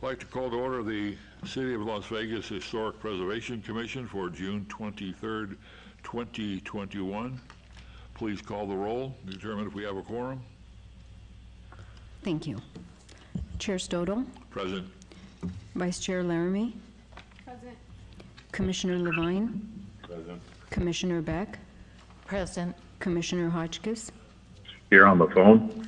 I'd like to call to order the City of Las Vegas Historic Preservation Commission for June 23rd, 2021. Please call the roll. Determine if we have a quorum. Thank you. Chair Stodel. Present. Vice Chair Laramie. Present. Commissioner Levine. Present. Commissioner Beck. Present. Commissioner Hotchkiss. Here on the phone.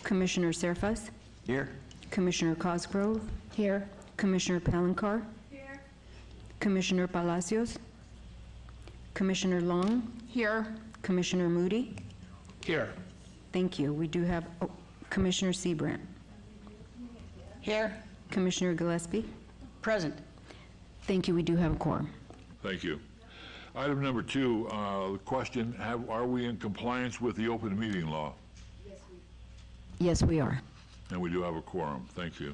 Commissioner Serfas. Here. Commissioner Cosgrove. Here. Commissioner Palancar. Here. Commissioner Palacios. Commissioner Long. Here. Commissioner Moody. Here. Thank you. We do have Commissioner Seabrant. Here. Commissioner Gillespie. Present. Thank you. We do have a quorum. Thank you. Item number 2, the question, are we in compliance with the open meeting law? Yes, we are. And we do have a quorum. Thank you.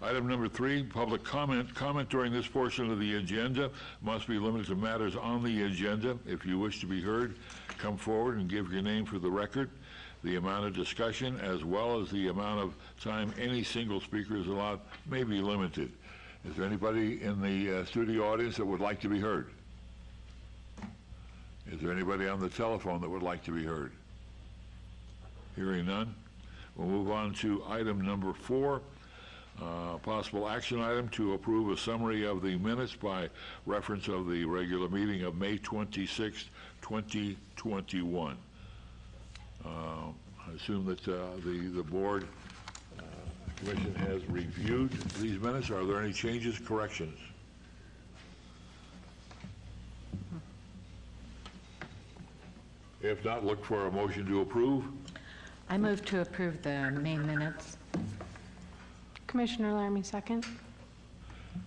Item number 3, public comment. Comment during this portion of the agenda must be limited to matters on the agenda. If you wish to be heard, come forward and give your name for the record. The amount of discussion, as well as the amount of time any single speaker is allowed, may be limited. Is there anybody in the studio audience that would like to be heard? Is there anybody on the telephone that would like to be heard? Hearing none, we'll move on to item number 4. Possible action item to approve a summary of the minutes by reference of the regular meeting of May 26, 2021. I assume that the board commission has reviewed these minutes. Are there any changes, corrections? If not, look for a motion to approve. I move to approve the May minutes. Commissioner Laramie, second.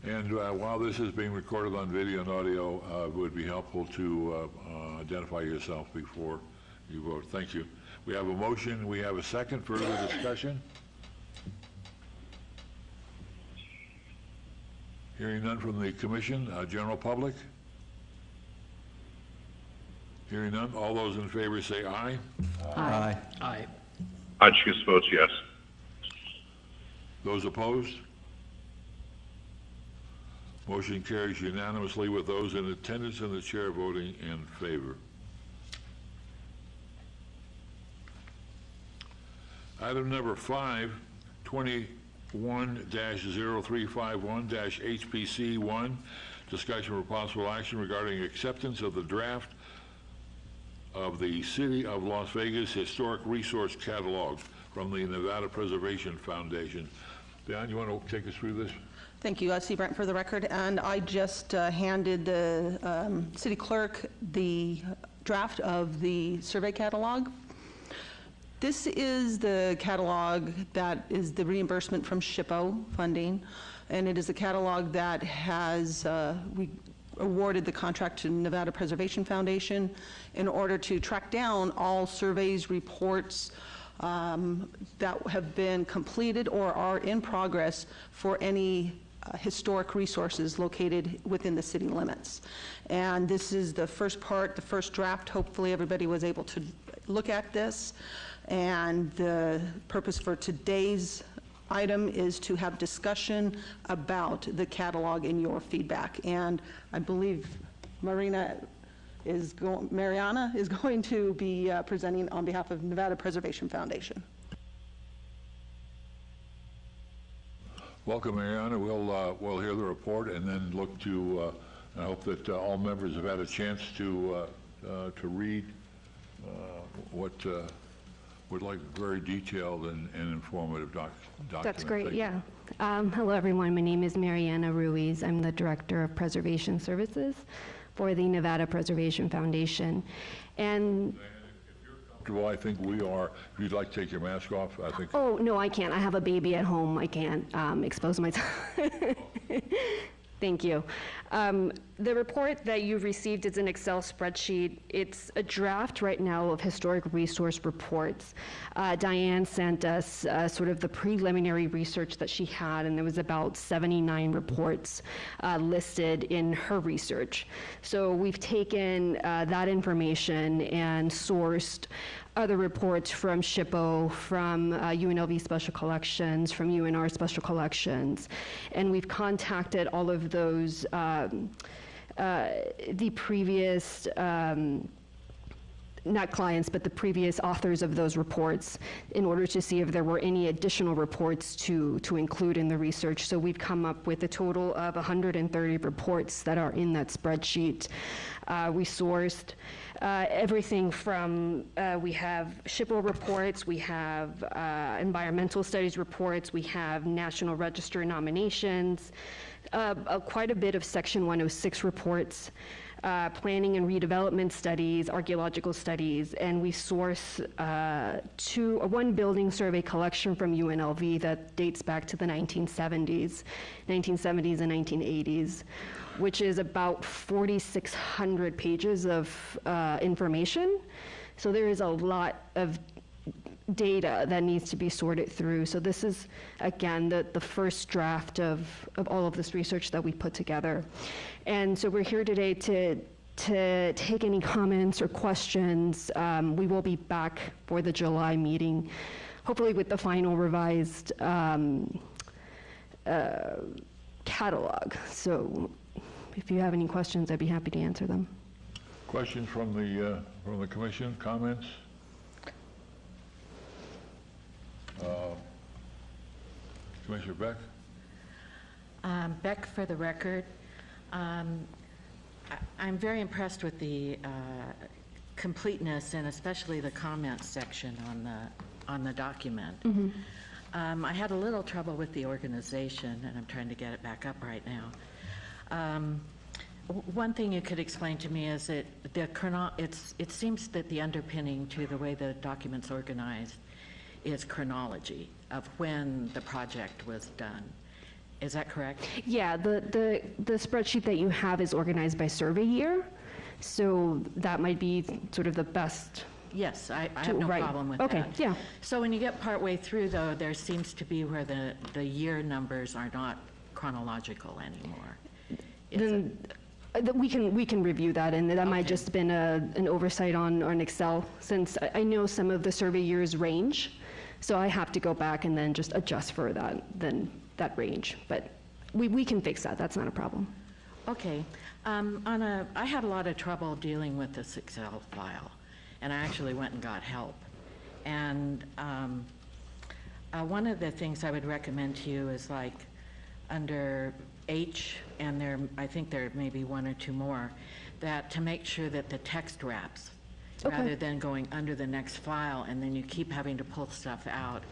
And while this is being recorded on video and audio, it would be helpful to identify yourself before you vote. Thank you. We have a motion. We have a second. Further discussion? Hearing none from the commission. General public? Hearing none. All those in favor say aye. Aye. Aye. Hotchkiss votes yes. Those opposed? Motion carries unanimously with those in attendance and the chair voting in favor. Item number 5, 21-0351-HPC1, discussion for possible action regarding acceptance of the draft of the City of Las Vegas Historic Resource Catalog from the Nevada Preservation Foundation. Dan, you want to take us through this? Thank you, Seabrant, for the record. And I just handed the city clerk the draft of the survey catalog. This is the catalog that is the reimbursement from SHPO funding, and it is a catalog that has, we awarded the contract to Nevada Preservation Foundation in order to track down all surveys, reports, that have been completed or are in progress for any historic resources located within the city limits. And this is the first part, the first draft. Hopefully everybody was able to look at this. And the purpose for today's item is to have discussion about the catalog and your feedback. And I believe Mariana is going to be presenting on behalf of Nevada Preservation Foundation. Welcome, Mariana. We'll hear the report and then look to. I hope that all members have had a chance to read what would like very detailed and informative document. That's great, yeah. Hello, everyone. My name is Mariana Ruiz. I'm the Director of Preservation Services for the Nevada Preservation Foundation. And Well, I think we are. If you'd like to take your mask off, I think. oh, no, I can't. I have a baby at home. I can't expose myself. Thank you. The report that you've received is an Excel spreadsheet. It's a draft right now of historic resource reports. Diane sent us sort of the preliminary research that she had, and there was about 79 reports listed in her research. So we've taken that information and sourced other reports from SHPO, from UNLV Special Collections, from UNR Special Collections, and we've contacted all of those, the previous, not clients, but the previous authors of those reports in order to see if there were any additional reports to include in the research. So we've come up with a total of 130 reports that are in that spreadsheet. We sourced everything from, we have SHPO reports, we have environmental studies reports, we have National Register nominations, quite a bit of Section 106 reports, planning and redevelopment studies, archaeological studies, and we source one building survey collection from UNLV that dates back to the 1970s and 1980s, which is about 4,600 pages of information. So there is a lot of data that needs to be sorted through. So this is, again, the first draft of all of this research that we put together. And so we're here today to take any comments or questions. We will be back for the July meeting, hopefully with the final revised catalog. So if you have any questions, I'd be happy to answer them. Questions from the commission, comments? Commissioner Beck? Beck, for the record. I'm very impressed with the completeness and especially the comments section on the document. I had a little trouble with the organization, and I'm trying to get it back up right now. One thing you could explain to me is that it seems that the underpinning to the way the document's organized is chronology of when the project was done. Is that correct? Yeah, the spreadsheet that you have is organized by survey year, so that might be sort of the best. Yes, I have no right. problem with Okay, that. yeah. So when you get partway through, though, there seems to be where the year numbers are not chronological anymore. Then we can review that, and that might Okay. just been an oversight on Excel, since I know some of the survey years range, so I have to go back and then just adjust for that range. But we can fix that. That's not a problem. Okay. I had a lot of trouble dealing with this Excel file, and I actually went and got help. And one of the things I would recommend to you is, like, under H, and I think there may be one or two more, that to make sure that the text wraps, Okay. rather than going under the next file, and then you keep having to pull stuff out.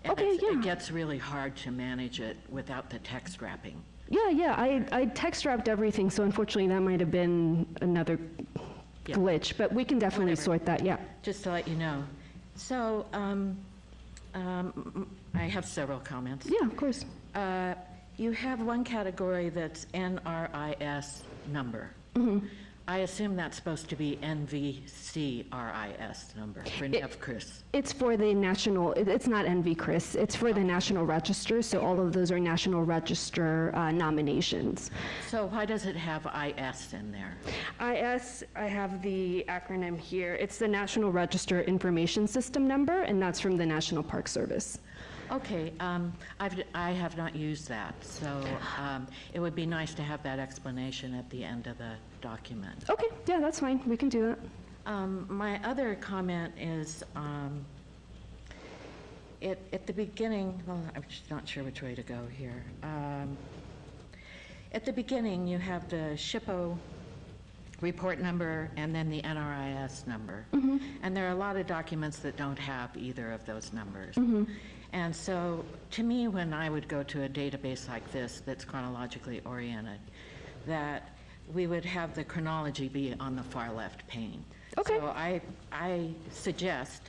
And Okay, yeah. It gets really hard to manage it without the text wrapping. Yeah, I text wrapped everything, so unfortunately that might have been another Yeah. glitch, but we can definitely Whatever. sort that, yeah. Just to let you know. So, I have several comments. Yeah, of course. You have one category that's NRIS number. I assume that's supposed to be NVCRIS number for NEVCRIS. It's for the national, it's not NV-CRIS, it's for the National Register, so all of those are National Register nominations. So why does it have IS in there? IS, I have the acronym here, it's the National Register Information System number, and that's from the National Park Service. Okay, I have not used that, so it would be nice to have that explanation at the end of the document. Okay, yeah, that's fine, we can do that. My other comment is, at the beginning, well, I'm just not sure which way to go here. At the beginning, you have the SHPO report number and then the NRIS number. And there are a lot of documents that don't have either of those numbers. And so, to me, when I would go to a database like this that's chronologically oriented, that we would have the chronology be on the far left pane. Okay. So I suggest,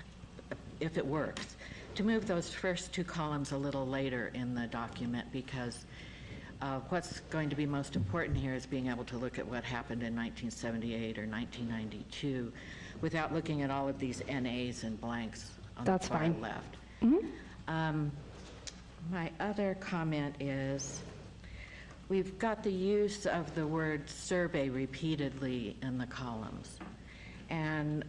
if it works, to move those first two columns a little later in the document, because what's going to be most important here is being able to look at what happened in 1978 or 1992 without looking at all of these NAs and blanks on That's the far fine. left. My other comment is, we've got the use of the word survey repeatedly in the columns. And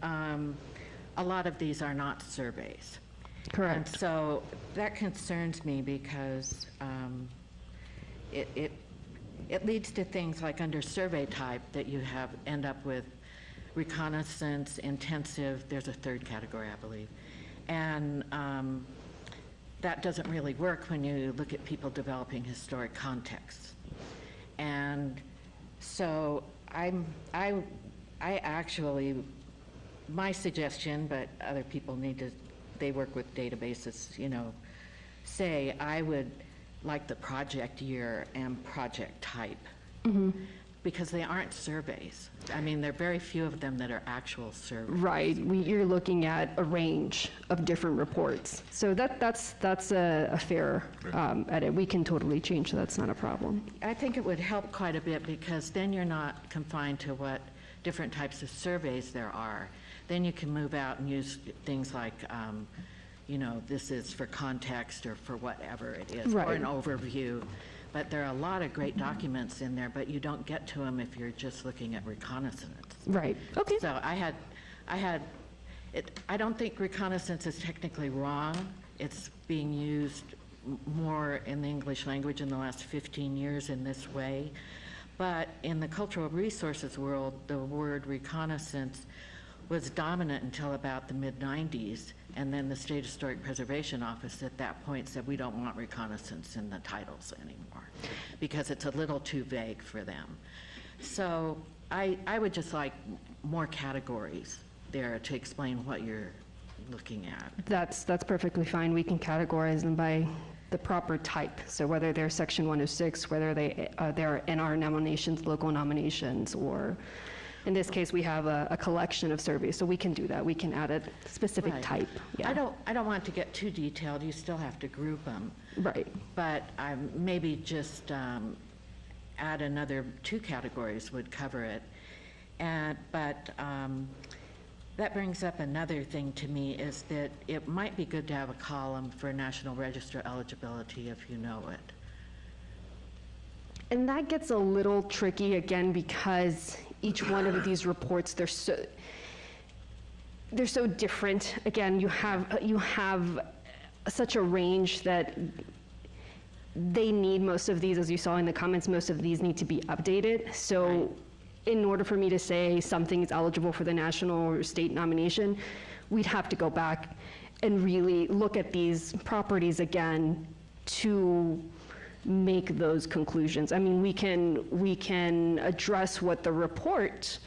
a lot of these are not surveys. And Correct. so that concerns me because it leads to things like under survey type that you end up with reconnaissance, intensive, there's a third category, I believe. And that doesn't really work when you look at people developing historic contexts. And so I actually, my suggestion, but other people they work with databases, say I would like the project year and project type. Because they aren't surveys. I mean, there are very few of them that are actual surveys. Right, you're looking at a range of different reports. So that's a fair edit. We can totally change, that's not a problem. I think it would help quite a bit because then you're not confined to what different types of surveys there are. Then you can move out and use things like, this is for context or for whatever it is, or Right. an overview. But there are a lot of great documents in there, but you don't get to them if you're just looking at reconnaissance. Right, okay. So I don't think reconnaissance is technically wrong. It's being used more in the English language in the last 15 years in this way. But in the cultural resources world, the word reconnaissance was dominant until about the mid-90s. And then the State Historic Preservation Office at that point said, we don't want reconnaissance in the titles anymore because it's a little too vague for them. So I would just like more categories there to explain what you're looking at. That's perfectly fine. We can categorize them by the proper type. So whether they're Section 106, whether they're NR nominations, local nominations, or in this case, we have a collection of surveys, so we can do that. We can add a specific Right. type. Yeah. I don't want to get too detailed. You still have to group them. Right. But maybe just add another 2 categories would cover it. But that brings up another thing to me is that it might be good to have a column for National Register eligibility if you know it. And that gets a little tricky again because each one of these reports, they're so different. Again, you have such a range that they need most of these, as you saw in the comments, most of these need to be updated. So in order for me to say something is eligible for the national or state nomination, we'd have to go back and really look at these properties again to make those conclusions. I mean, we can address what the report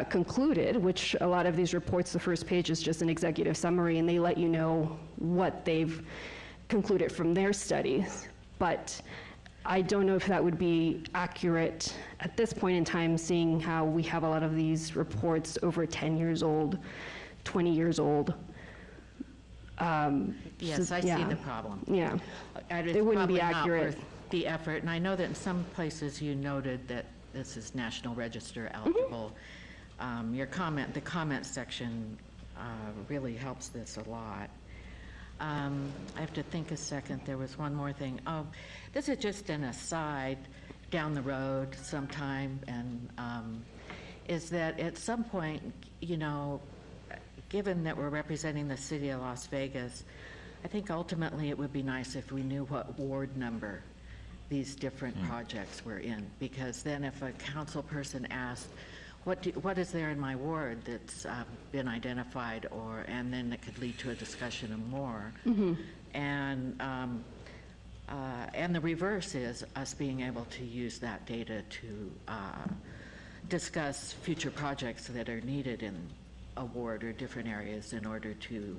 concluded, which a lot of these reports, the first page is just an executive summary, and they let you know what they've concluded from their studies. But I don't know if that would be accurate at this point in time, seeing how we have a lot of these reports over 10 years old, 20 years old. Yes, I see the problem. Yeah. It's It wouldn't probably be not accurate. worth the effort. And I know that in some places you noted that this is National Register eligible. The comment section really helps this a lot. I have to think a second. There was one more thing. Oh, this is just an aside down the road sometime, and is that at some point, given that we're representing the city of Las Vegas, I think ultimately it would be nice if we knew what ward number these different projects were in, because then if a council person asked, what is there in my ward that's been identified, and then it could lead to a discussion of more. And the reverse is us being able to use that data to discuss future projects that are needed in a ward or different areas in order to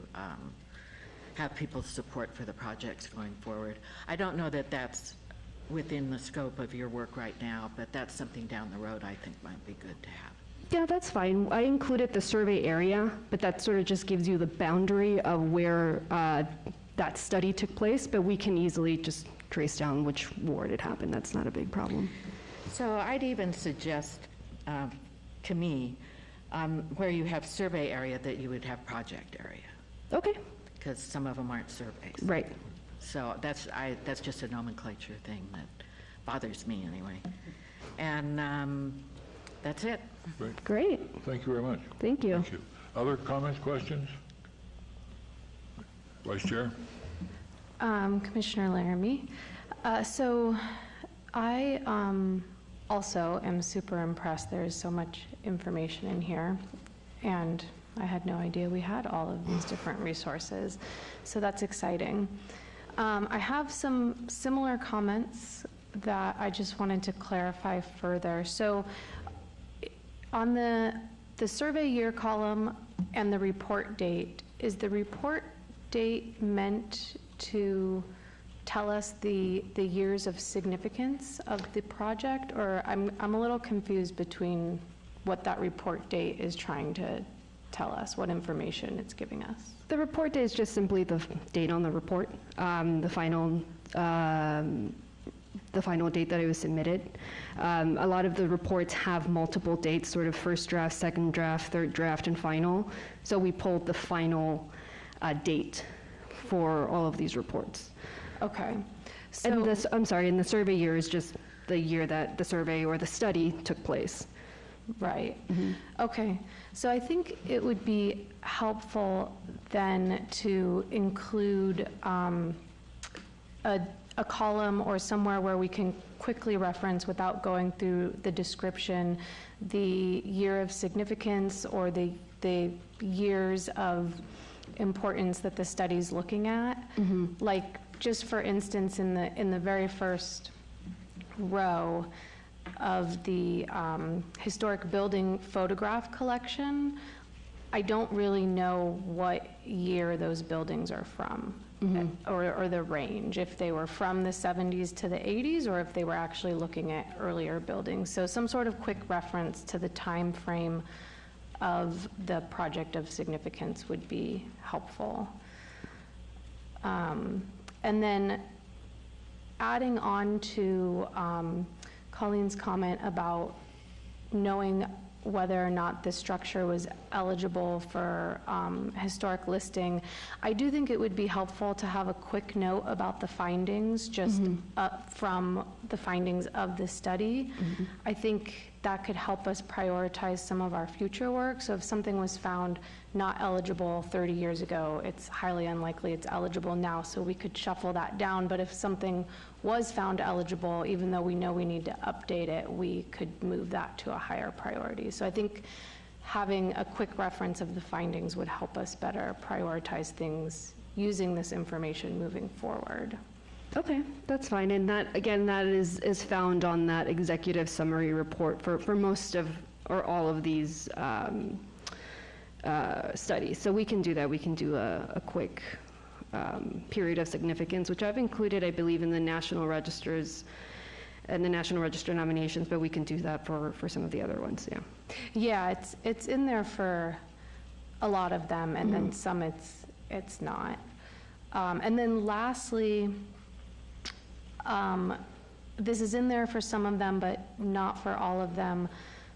have people's support for the projects going forward. I don't know that that's within the scope of your work right now, but that's something down the road I think might be good to have. Yeah, that's fine. I included the survey area, but that sort of just gives you the boundary of where that study took place, but we can easily just trace down which ward it happened. That's not a big problem. So I'd even suggest, to me, where you have survey area, that you would have project area, Okay, because some of them aren't surveys. right. So that's just a nomenclature thing that bothers me anyway. And that's it. Great. Great. Thank you very much. Thank you. Thank you. Other comments, questions? Vice Chair? Commissioner Laramie. So I also am super impressed. There is so much information in here, and I had no idea we had all of these different resources. So that's exciting. I have some similar comments that I just wanted to clarify further. So on the survey year column and the report date, is the report date meant to tell us the years of significance of the project? Or I'm a little confused between what that report date is trying to tell us, what information it's giving us. The report date is just simply the date on the report, the final date that it was submitted. A lot of the reports have multiple dates, sort of first draft, second draft, third draft, and final. So we pulled the final date for all of these reports. Okay. And this, I'm sorry, and the survey year is just the year that the survey or the study took place. Right. Okay. So I think it would be helpful then to include a column or somewhere where we can quickly reference, without going through the description, the year of significance or the years of importance that the study's looking at. Like, just for instance, in the very first row of the historic building photograph collection, I don't really know what year those buildings are from, or the range, if they were from the 70s to the 80s, or if they were actually looking at earlier buildings. So some sort of quick reference to the time frame of the project of significance would be helpful. And then adding on to Colleen's comment about knowing whether or not the structure was eligible for historic listing, I do think it would be helpful to have a quick note about the findings, just from the findings of the study. I think that could help us prioritize some of our future work. So if something was found not eligible 30 years ago, it's highly unlikely it's eligible now, so we could shuffle that down. But if something was found eligible, even though we know we need to update it, we could move that to a higher priority. So I think having a quick reference of the findings would help us better prioritize things using this information moving forward. Okay, that's fine. And that, again, that is found on that executive summary report for most of, or all of these studies. So we can do that. We can do a quick period of significance, which I've included, I believe, in the National Registers and the National Register nominations, but we can do that for some of the other ones, yeah. Yeah, it's in there for a lot of them, and then some it's not. And then lastly, this is in there for some of them, but not for all of them.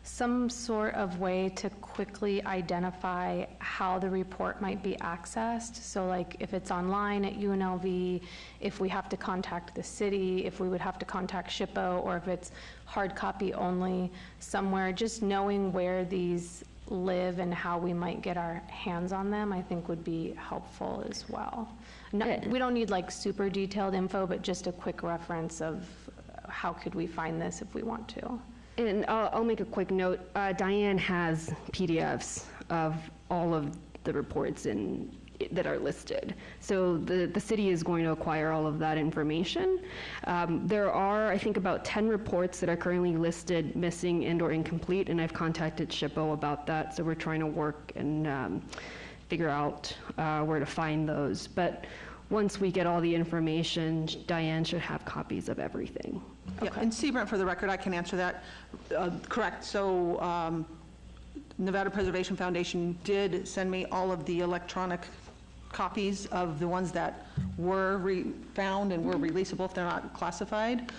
Some sort of way to quickly identify how the report might be accessed. So like if it's online at UNLV, if we have to contact the city, if we would have to contact SHPO, or if it's hard copy only somewhere, just knowing where these live and how we might get our hands on them, I think would be helpful as well. We don't need like super detailed info, but just a quick reference of how could we find this if we want to. And I'll make a quick note. Diane has PDFs of all of the reports that are listed. So the city is going to acquire all of that information. There are, I think, about 10 reports that are currently listed missing and or incomplete, and I've contacted SHPO about that. So we're trying to work and figure out where to find those. But once we get all the information, Diane should have copies of everything. Yeah, and Seabrant, for the record, I can answer that. Correct. So Nevada Preservation Foundation did send me all of the electronic copies of the ones that were found and were releasable if they're not classified.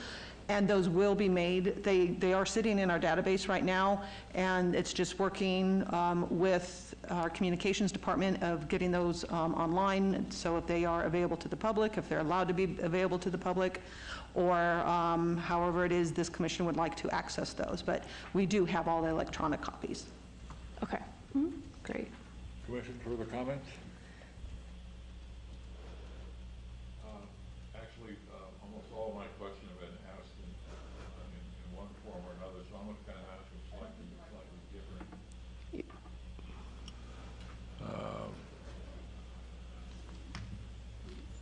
And those will be made. They are sitting in our database right now, and it's just working with our communications department of getting those online. So if they are available to the public, if they're allowed to be available to the public, or however it is this commission would like to access those. But we do have all the electronic copies. Okay, great. Commission, further comments? Actually, almost all of my questions have been asked in one form or another, so I'm going to kind of ask them slightly different.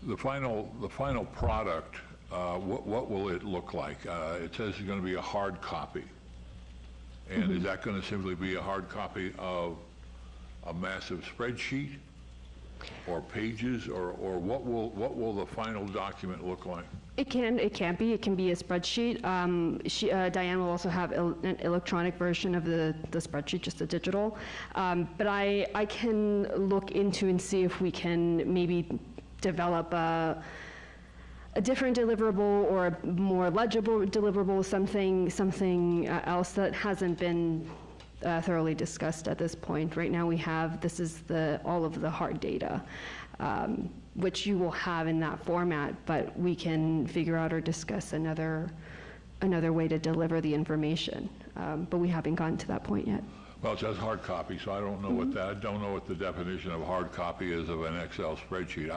The final product, what will it look like? It says it's going to be a hard copy. And is that going to simply be a hard copy of a massive spreadsheet or pages, or what will the final document look like? It can be a spreadsheet. Diane will also have an electronic version of the spreadsheet, just a digital. But I can look into and see if we can maybe develop a different deliverable or a more legible deliverable, something else that hasn't been thoroughly discussed at this point. Right now this is all of the hard data, which you will have in that format, but we can figure out or discuss another way to deliver the information. But we haven't gotten to that point yet. Well, it says hard copy, so I don't know I don't know what the definition of hard copy is of an Excel spreadsheet.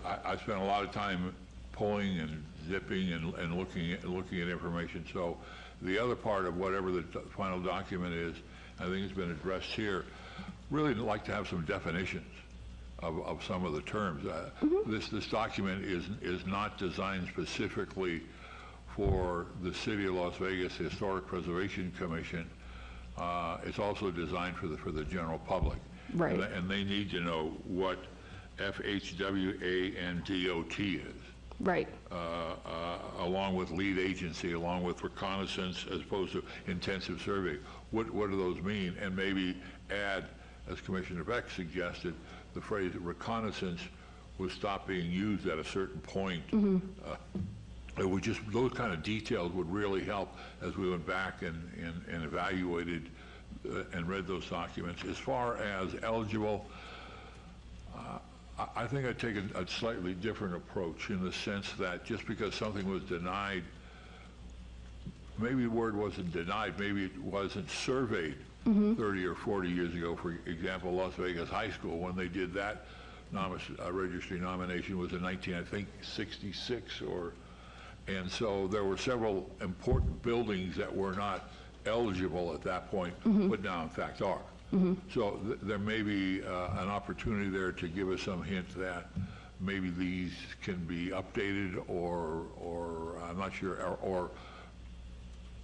I spent a lot of time pulling and zipping and looking at information. So the other part of whatever the final document is, I think it's been addressed here. Really like to have some definitions of some of the terms. This document is not designed specifically for the City of Las Vegas Historic Preservation Commission. It's also designed for the general public. Right. And they need to know what FHWA and DOT is. Right. Along with lead agency, along with reconnaissance as opposed to intensive survey. What do those mean? And maybe add, as Commissioner Beck suggested, the phrase reconnaissance would stop being used at a certain point. It would just, those kind of details would really help as we went back and evaluated and read those documents. As far as eligible, I think I'd take a slightly different approach in the sense that just because something was denied, maybe the word wasn't denied, maybe it wasn't surveyed 30 or 40 years ago. For example, Las Vegas High School, when they did that registry nomination was in 1966 and so there were several important buildings that were not eligible at that point, but now in fact are. So there may be an opportunity there to give us some hint that maybe these can be updated or I'm not sure, or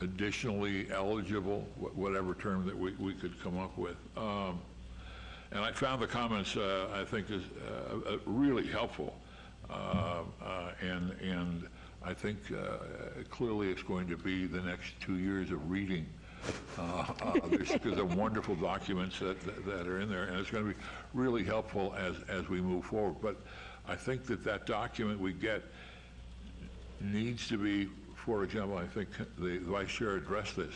additionally eligible, whatever term that we could come up with. And I found the comments, I think, is really helpful. And I think clearly it's going to be the next 2 years of reading because of wonderful documents that are in there, and it's going to be really helpful as we move forward. But I think that document we get needs to be, for example, I think the Vice Chair addressed this,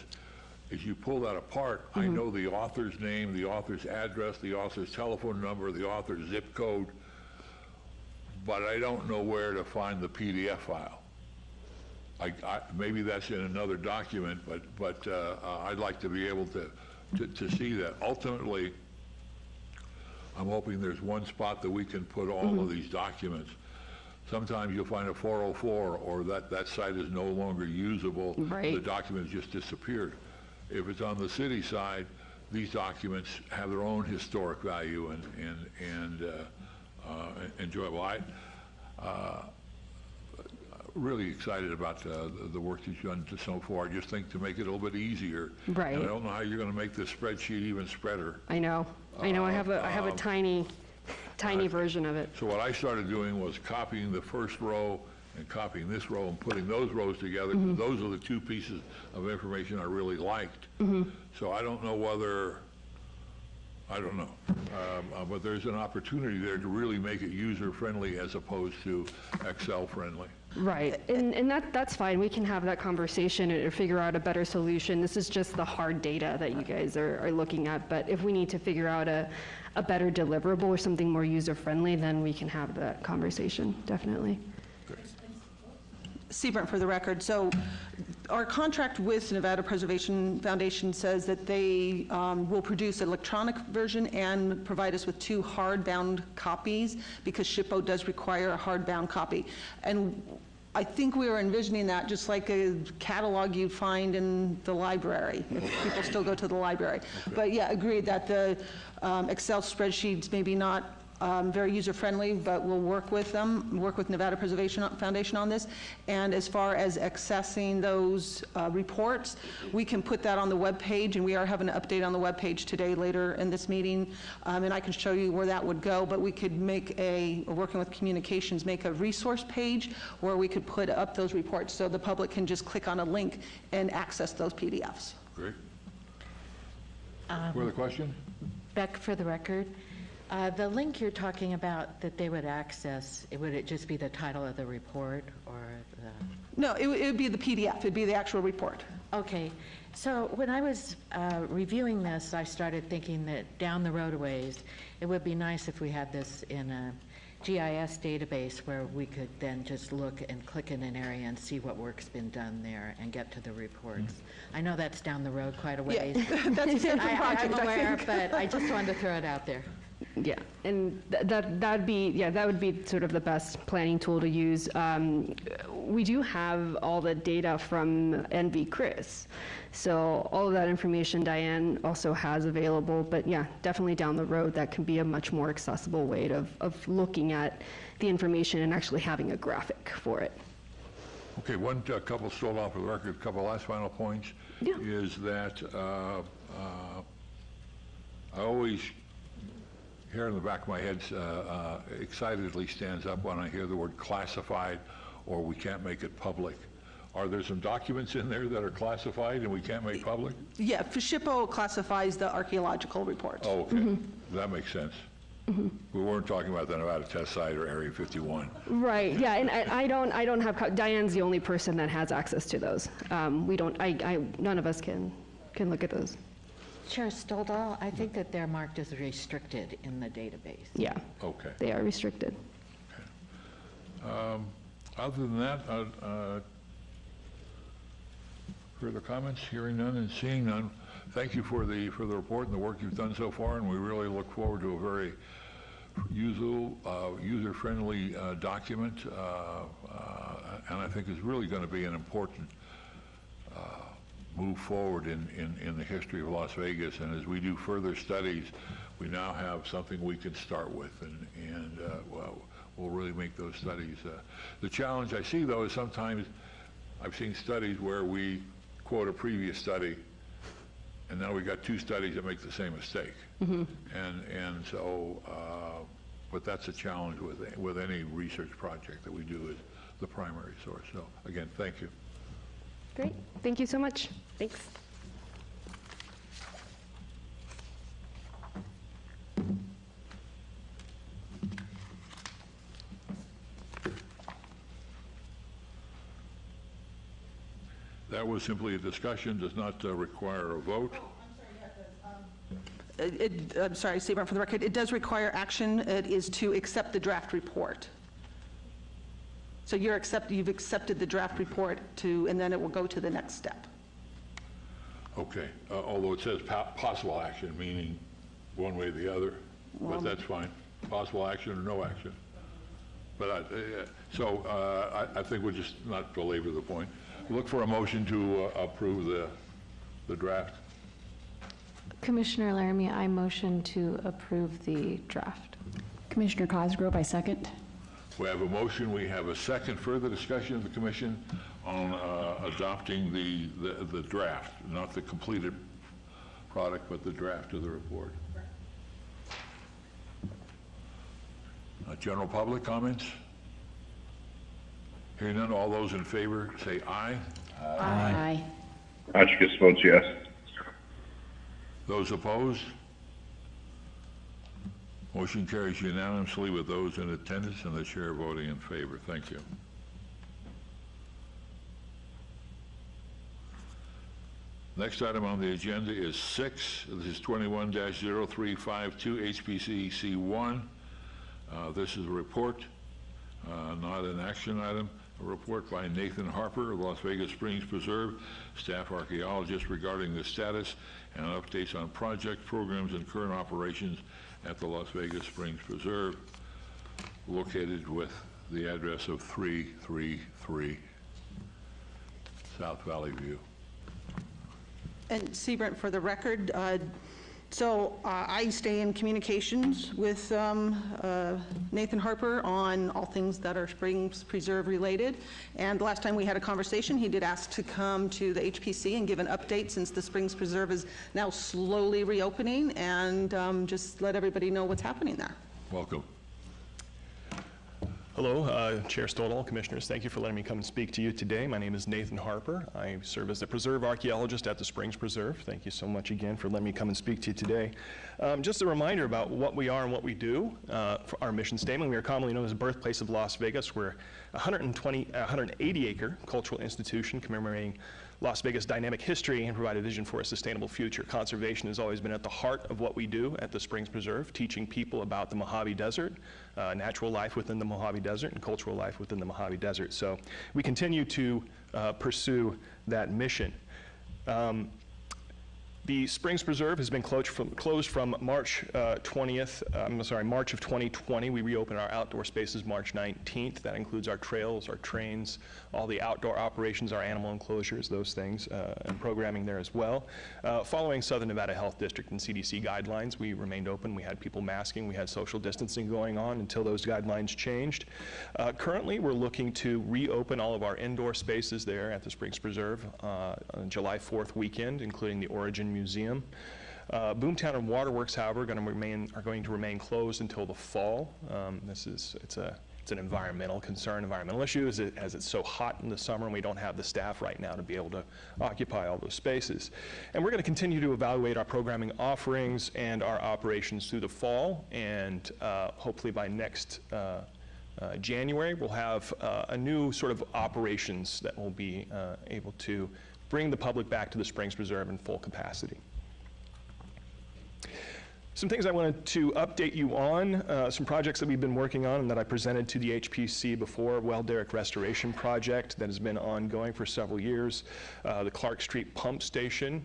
as you pull that apart, I know the author's name, the author's address, the author's telephone number, the author's zip code, but I don't know where to find the PDF file. Maybe that's in another document, but I'd like to be able to see that. Ultimately, I'm hoping there's one spot that we can put all of these documents. Sometimes you'll find a 404 or that site is no longer usable. Right. The document has just disappeared. If it's on the city side, these documents have their own historic value and enjoyable. Really excited about the work that you've done so far. I just think to make it a little bit easier. Right. And I don't know how you're going to make this spreadsheet even spreader. I know. I have a tiny version of it. So what I started doing was copying the first row and copying this row and putting those rows together. Because those are the two pieces of information I really liked. So I don't know whether, but there's an opportunity there to really make it user-friendly as opposed to Excel-friendly. Right, and that's fine. We can have that conversation and figure out a better solution. This is just the hard data that you guys are looking at, but if we need to figure out a better deliverable or something more user-friendly, then we can have that conversation, definitely. Seabrant, for the record, so Our contract with Nevada Preservation Foundation says that they will produce an electronic version and provide us with 2 hardbound copies, because SHPO does require a hardbound copy. And I think we were envisioning that just like a catalog you'd find in the library, if people still go to the library. But yeah, agreed that the Excel spreadsheets maybe not very user-friendly, but we'll work with them, work with Nevada Preservation Foundation on this. And as far as accessing those reports, we can put that on the webpage, and we are having an update on the webpage today later in this meeting, and I can show you where that would go, but we could make working with communications, make a resource page where we could put up those reports so the public can just click on a link and access those PDFs. Great. Further question? Beck, for the record, the link you're talking about that they would access, would it just be the title of the report or the? No, it would be the PDF, it'd be the actual report. Okay, so when I was reviewing this, I started thinking that down the road a ways, it would be nice if we had this in a GIS database where we could then just look and click in an area and see what work's been done there and get to the reports. I know that's down the road quite a ways. Yeah, that's a different project, I'm aware, I think. but I just wanted to throw it out there. Yeah, and that would be sort of the best planning tool to use. We do have all the data from NV Chris, so all of that information Diane also has available. But yeah, definitely down the road that can be a much more accessible way of looking at the information and actually having a graphic for it. Okay, one couple stole off the record, a couple last final points. Yeah. Is that I always, hair in the back of my head excitedly stands up when I hear the word classified or we can't make it public. Are there some documents in there that are classified and we can't make public? Yeah, SHPO classifies the archaeological reports. Oh, okay. That makes sense. We weren't talking about the Nevada Test Site or Area 51. Right. Yeah, and I don't have. Diane's the only person that has access to those. We don't. None of us can look at those. Chair Stoldal, I think that they're marked as restricted in the database. Yeah. Okay. They are restricted. Other than that, further comments? Hearing none and seeing none. Thank you for the report and the work you've done so far, and we really look forward to a very user-friendly document, and I think is really going to be an important move forward in the history of Las Vegas. And as we do further studies, we now have something we can start with, and we'll really make those studies. The challenge I see, though, is sometimes I've seen studies where we quote a previous study, and now we got 2 studies that make the same mistake. And so, but that's a challenge with any research project that we do, is the primary source. So again, thank you. Great. Thank you so much. Thanks. That was simply a discussion, does not require a vote. I'm sorry, statement for the record, it does require action. It is to accept the draft report. So you've accepted the draft report and then it will go to the next step. Okay, although it says possible action, meaning one way or the other, but that's fine. Possible action or no action. But I think we'll just not belabor the point. Look for a motion to approve the draft. Commissioner Laramie, I motion to approve the draft. Commissioner Cosgrove, I second. We have a motion, we have a second. Further discussion of the commission on adopting the draft, not the completed product, but the draft of the report. General public comments? Hearing none, all those in favor say aye. Aye. Hotchkiss votes yes. Those opposed? Motion carries unanimously with those in attendance and the chair voting in favor. Thank you. Next item on the agenda is 6. This is 21-0352 HPCC 1. This is a report, not an action item. A report by Nathan Harper of Las Vegas Springs Preserve, staff archaeologist, regarding the status and updates on project programs and current operations at the Las Vegas Springs Preserve, located with the address of 333 South Valley View. And C. Brent, for the record, I stay in communications with Nathan Harper on all things that are Springs Preserve related. And the last time we had a conversation, he did ask to come to the HPC and give an update, since the Springs Preserve is now slowly reopening, and just let everybody know what's happening there. Welcome. Hello, Chair Stodall, Commissioners. Thank you for letting me come and speak to you today. My name is Nathan Harper. I serve as the preserve archaeologist at the Springs Preserve. Thank you so much again for letting me come and speak to you today. Just a reminder about what we are and what we do. For our mission statement, we are commonly known as the birthplace of Las Vegas. We're a 180-acre cultural institution commemorating Las Vegas' dynamic history and provide a vision for a sustainable future. Conservation has always been at the heart of what we do at the Springs Preserve, teaching people about the Mojave Desert, natural life within the Mojave Desert, and cultural life within the Mojave Desert. So we continue to pursue that mission. The Springs Preserve has been closed from March of 2020. We reopened our outdoor spaces March 19th. That includes our trails, our trains, all the outdoor operations, our animal enclosures, those things, and programming there as well. Following Southern Nevada Health District and CDC guidelines, we remained open. We had people masking. We had social distancing going on until those guidelines changed. Currently, we're looking to reopen all of our indoor spaces there at the Springs Preserve on July 4th weekend, including the Origin Museum. Boomtown and Waterworks, however, are going to remain closed until the fall. It's an environmental concern, environmental issue, as it's so hot in the summer and we don't have the staff right now to be able to occupy all those spaces. And we're going to continue to evaluate our programming offerings and our operations through the fall, and hopefully by next January, we'll have a new sort of operations that will be able to bring the public back to the Springs Preserve in full capacity. Some things I wanted to update you on, some projects that we've been working on and that I presented to the HPC before. Weld Derricks Restoration Project that has been ongoing for several years. The Clark Street Pump Station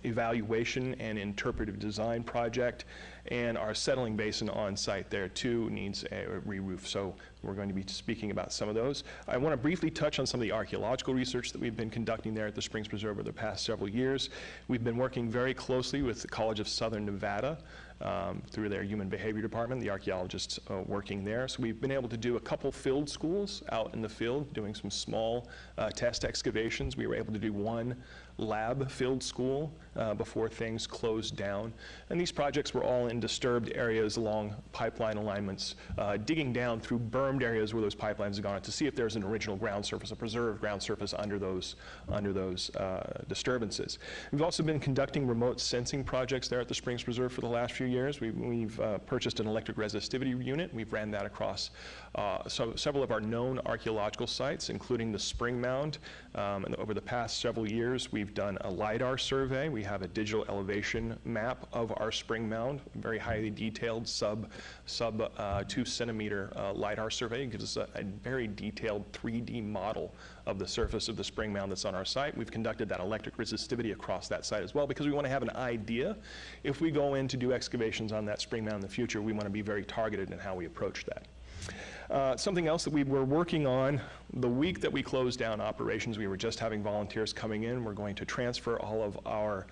evaluation and interpretive design project, and our settling basin on site there too needs a re-roof. So we're going to be speaking about some of those. I want to briefly touch on some of the archaeological research that we've been conducting there at the Springs Preserve over the past several years. We've been working very closely with the College of Southern Nevada through their Human Behavior Department, the archaeologists working there. So we've been able to do a couple field schools out in the field, doing some small test excavations. We were able to do one lab field school before things closed down. And these projects were all in disturbed areas along pipeline alignments, digging down through bermed areas where those pipelines have gone to see if there's an original ground surface, a preserved ground surface under those disturbances. We've also been conducting remote sensing projects there at the Springs Preserve for the last few years. We've purchased an electric resistivity unit. We've ran that across several of our known archaeological sites, including the Spring Mound. And over the past several years, we've done a LiDAR survey. We have a digital elevation map of our Spring Mound, very highly detailed sub 2 centimeter LiDAR survey. It gives us a very detailed 3D model of the surface of the Spring Mound that's on our site. We've conducted that electric resistivity across that site as well, because we want to have an idea. If we go in to do excavations on that Spring Mound in the future, we want to be very targeted in how we approach that. Something else that we were working on, the week that we closed down operations, we were just having volunteers coming in. We're going to transfer all of our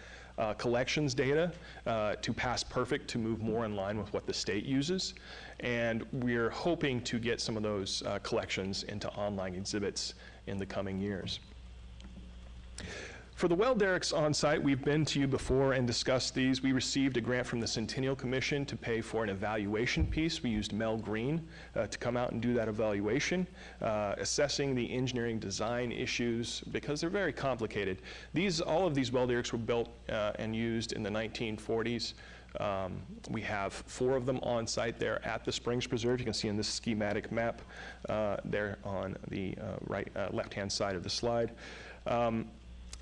collections data to Past Perfect to move more in line with what the state uses. And we're hoping to get some of those collections into online exhibits in the coming years. For the Weld Derricks on site, we've been to you before and discussed these. We received a grant from the Centennial Commission to pay for an evaluation piece. We used Mel Green to come out and do that evaluation, assessing the engineering design issues because they're very complicated. All of these Weld Derricks were built and used in the 1940s. We have 4 of them on site there at the Springs Preserve. You can see in this schematic map there on the left-hand side of the slide.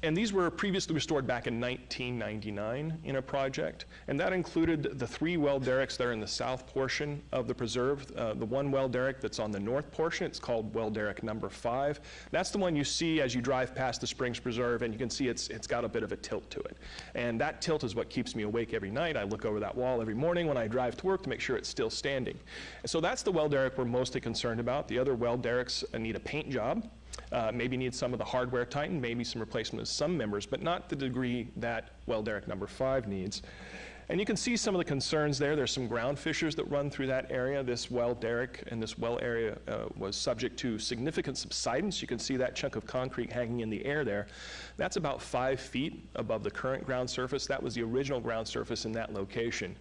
And these were previously restored back in 1999 in a project, and that included the 3 Weld Derricks that are in the south portion of the preserve. The one Weld Derrick that's on the north portion, it's called Weld Derrick number 5. That's the one you see as you drive past the Springs Preserve, and you can see it's got a bit of a tilt to it. And that tilt is what keeps me awake every night. I look over that wall every morning when I drive to work to make sure it's still standing. And so that's the Weld Derrick we're mostly concerned about. The other Weld Derricks need a paint job. Maybe need some of the hardware tightened, maybe some replacement of some members, but not the degree that Weld Derrick number 5 needs. And you can see some of the concerns there. There's some ground fissures that run through that area. This Weld Derrick and this well area was subject to significant subsidence. You can see that chunk of concrete hanging in the air there. That's about 5 feet above the current ground surface. That was the original ground surface in that location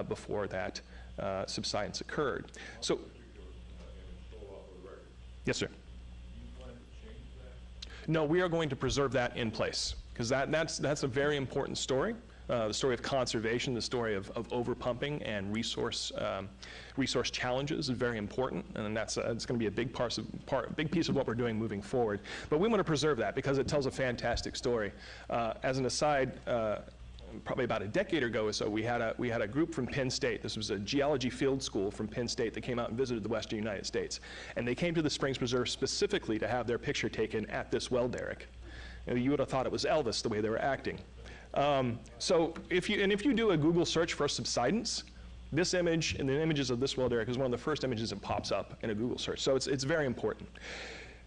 before that subsidence occurred. So, yes, sir. No, we are going to preserve that in place, because that's a very important story. The story of conservation, the story of overpumping and resource challenges is very important, and it's going to be a big piece of what we're doing moving forward. But we want to preserve that because it tells a fantastic story. As an aside, probably about a decade ago or so, we had a group from Penn State. This was a geology field school from Penn State that came out and visited the western United States. And they came to the Springs Preserve specifically to have their picture taken at this Weld Derrick. You would have thought it was Elvis, the way they were acting. So if you do a Google search for subsidence, this image and the images of this Weld Derrick is one of the first images that pops up in a Google search. So it's very important.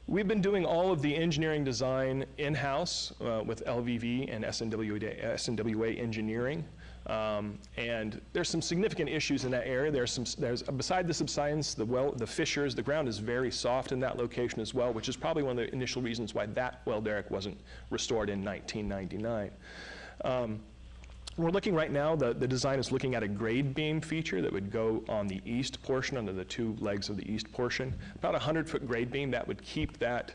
We've been doing all of the engineering design in-house with LVV and SNWA Engineering. And there's some significant issues in that area. Beside the subsidence, the fissures, the ground is very soft in that location as well, which is probably one of the initial reasons why that Weld Derrick wasn't restored in 1999. We're looking right now, the design is looking at a grade beam feature that would go on the east portion, under the 2 legs of the east portion. About a 100-foot grade beam that would keep that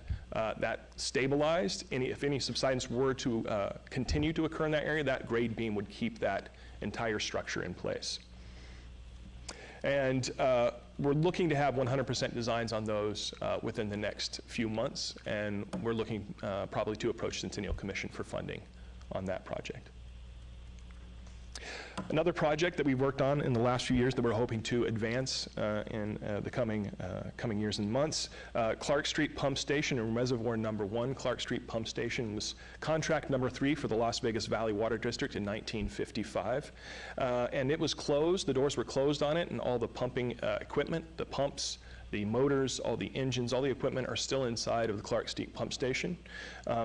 stabilized. If any subsidence were to continue to occur in that area, that grade beam would keep that entire structure in place. And we're looking to have 100% designs on those within the next few months, and we're looking probably to approach Centennial Commission for funding on that project. Another project that we've worked on in the last few years that we're hoping to advance in the coming years and months, Clark Street Pump Station and Reservoir number 1. Clark Street Pump Station was contract number 3 for the Las Vegas Valley Water District in 1955. And it was closed, the doors were closed on it, and all the pumping equipment, the pumps, the motors, all the engines, all the equipment are still inside of the Clark Street Pump Station.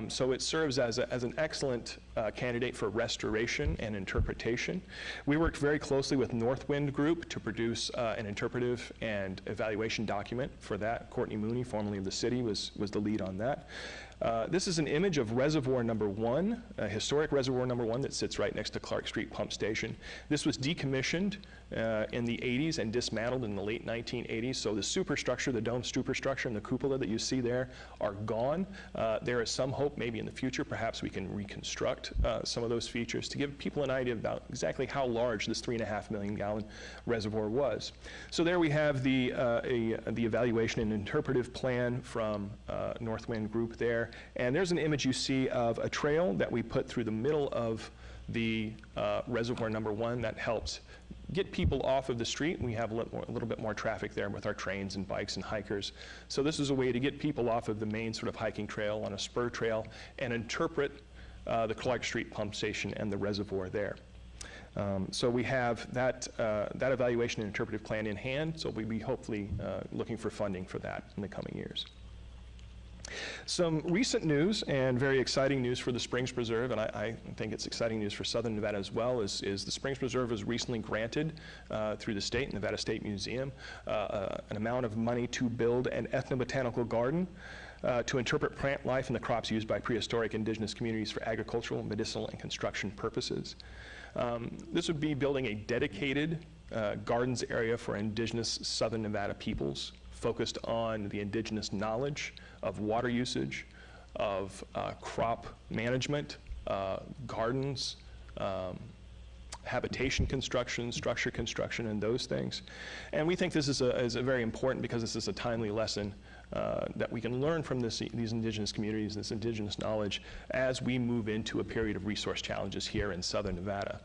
So it serves as an excellent candidate for restoration and interpretation. We worked very closely with Northwind Group to produce an interpretive and evaluation document for that. Courtney Mooney, formerly of the city, was the lead on that. This is an image of Reservoir number 1, a historic Reservoir number 1 that sits right next to Clark Street Pump Station. This was decommissioned in the 80s and dismantled in the late 1980s. So the superstructure, the dome superstructure and the cupola that you see there are gone. There is some hope maybe in the future perhaps we can reconstruct some of those features to give people an idea about exactly how large this 3.5 million gallon reservoir was. So there we have the evaluation and interpretive plan from Northwind Group there. And there's an image you see of a trail that we put through the middle of the Reservoir number 1 that helps get people off of the street. We have a little bit more traffic there with our trains and bikes and hikers. So this is a way to get people off of the main sort of hiking trail on a spur trail and interpret the Clark Street Pump Station and the reservoir there. So we have that evaluation and interpretive plan in hand, so we'll be hopefully looking for funding for that in the coming years. Some recent news and very exciting news for the Springs Preserve, and I think it's exciting news for Southern Nevada as well, is the Springs Preserve was recently granted through the state, Nevada State Museum, an amount of money to build an ethnobotanical garden to interpret plant life and the crops used by prehistoric indigenous communities for agricultural, medicinal, and construction purposes. This would be building a dedicated gardens area for indigenous Southern Nevada peoples, focused on the indigenous knowledge of water usage, of crop management, gardens, habitation construction, structure construction, and those things. And we think this is very important because this is a timely lesson that we can learn from these indigenous communities, this indigenous knowledge, as we move into a period of resource challenges here in southern Nevada.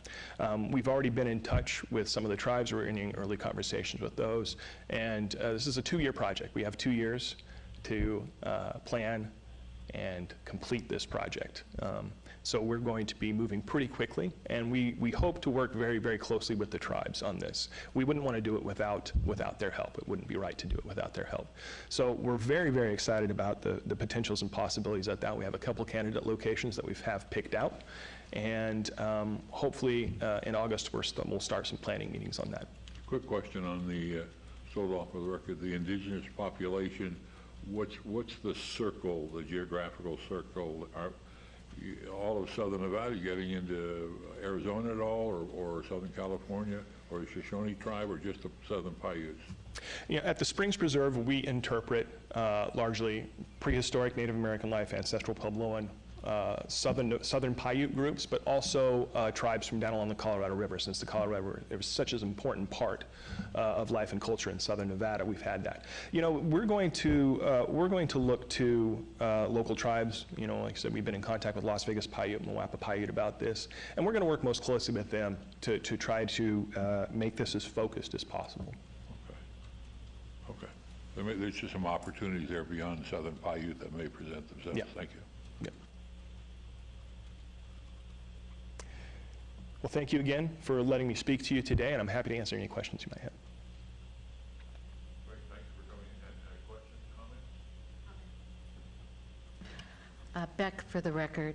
We've already been in touch with some of the tribes. We're in early conversations with those. And this is a 2-year project. We have 2 years to plan and complete this project. So we're going to be moving pretty quickly, and we hope to work very, very closely with the tribes on this. We wouldn't want to do it without their help. It wouldn't be right to do it without their help. So we're very, very excited about the potentials and possibilities of that. We have a couple candidate locations that we have picked out, and hopefully in August we'll start some planning meetings on that. Quick question on the, sold off for the record, the indigenous population, what's the circle, the geographical circle? Are all of southern Nevada getting into Arizona at all, or Southern California, or the Shoshone tribe, or just the southern Paiutes? Yeah, at the Springs Preserve, we interpret largely prehistoric Native American life, ancestral Puebloan, southern Paiute groups, but also tribes from down along the Colorado River. Since the Colorado River is such an important part of life and culture in southern Nevada, we've had that. You know, we're going to look to local tribes. You know, like I said, we've been in contact with Las Vegas Paiute and Moapa Paiute about this, and we're going to work most closely with them to try to make this as focused as possible. Okay. There's just some opportunities there beyond southern Paiute that may present themselves. Yeah. Thank you. Well, thank you again for letting me speak to you today, and I'm happy to answer any questions you might have. Great, thanks for coming in. Questions, comments? Beck, for the record,